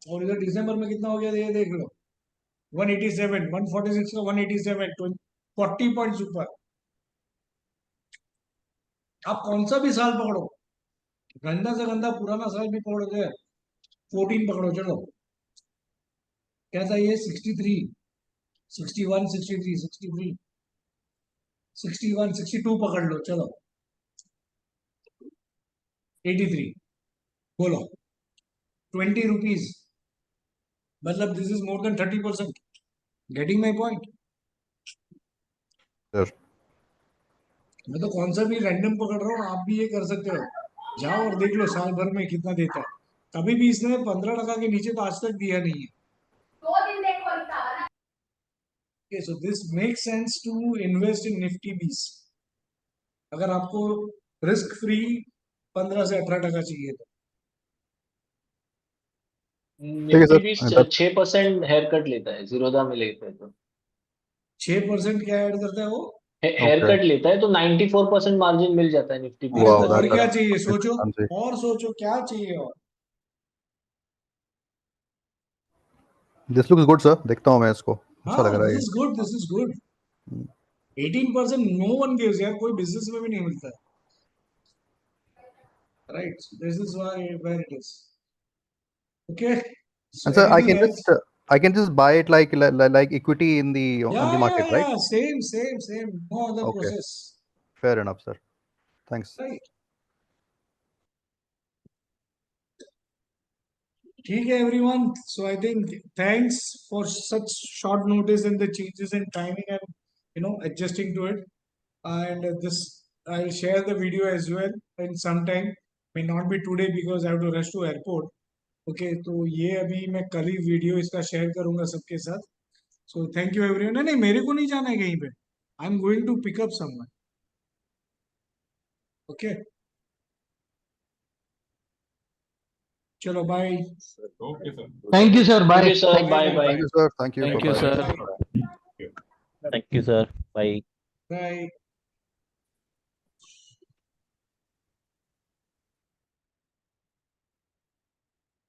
और इधर दिसंबर में कितना हो गया ये देख लो. 187, 146 का 187, 40 पॉइंट्स ऊपर. आप कौन सा भी साल पकड़ो, गंदा से गंदा पुराना साल भी पकड़ो, 14 पकड़ो. चलो, क्या था ये? 63, 61, 63, 63, 61, 62 पकड़ लो. चलो, 83. बोलो, 20 रुपीज. मतलब this is more than 30%. Getting my point? Sir. मैं तो कौन सा भी रैंडम पकड़ रहा हूँ, आप भी ये कर सकते हो. जाओ और देख लो साल भर में कितना देता है. कभी भी इसने 15% के नीचे तो आज तक दिया नहीं है. Okay, so this makes sense to invest in Nifty 20 अगर आपको रिस्क फ्री 15 से 18% चाहिए तो. ठीक है निफ्टी सर, भी that 6% हेयर कट लेता है जीरोधा में लेता है तो 6% क्या ऐड करता है वो? Hair okay. कट लेता है तो 94% मार्जिन मिल जाता है निफ्टी अरे Wow, तो और क्या that's चाहिए? सोचो, हाँ जी. और सोचो क्या चाहिए. और This looks good sir, देखता हूँ मैं इसको, अच्छा लग हाँ, रहा है दिस ये. Is good, this is good. 18% no one gives यार, कोई बिजनेस में भी नहीं मिलता है. Right, this is why where it is. Okay, so And sir, anything else? I can just buy it like equity in the on the market, right? या same, no other Okay, process. fair enough sir, thanks. Right, ठीक है everyone. So I think thanks for such short notice and the changes in timing. adjusting to it. And this, I'll share the video as well in some time. May not be today because I have to rush to airport. Okay, तो ये अभी मैं कल ही video इसका share करूंगा सबके साथ. So thank you everyone. नहीं, मेरे को नहीं जाना है कहीं पे. I'm going to pick up someone. Okay. चलो bye. Okay, sir. Thank you, sir. Bye. Thank you, sir. Bye, bye. Thank you, sir. Thank you. Thank you, Bye-bye. sir. Thank you, sir. Bye. Bye.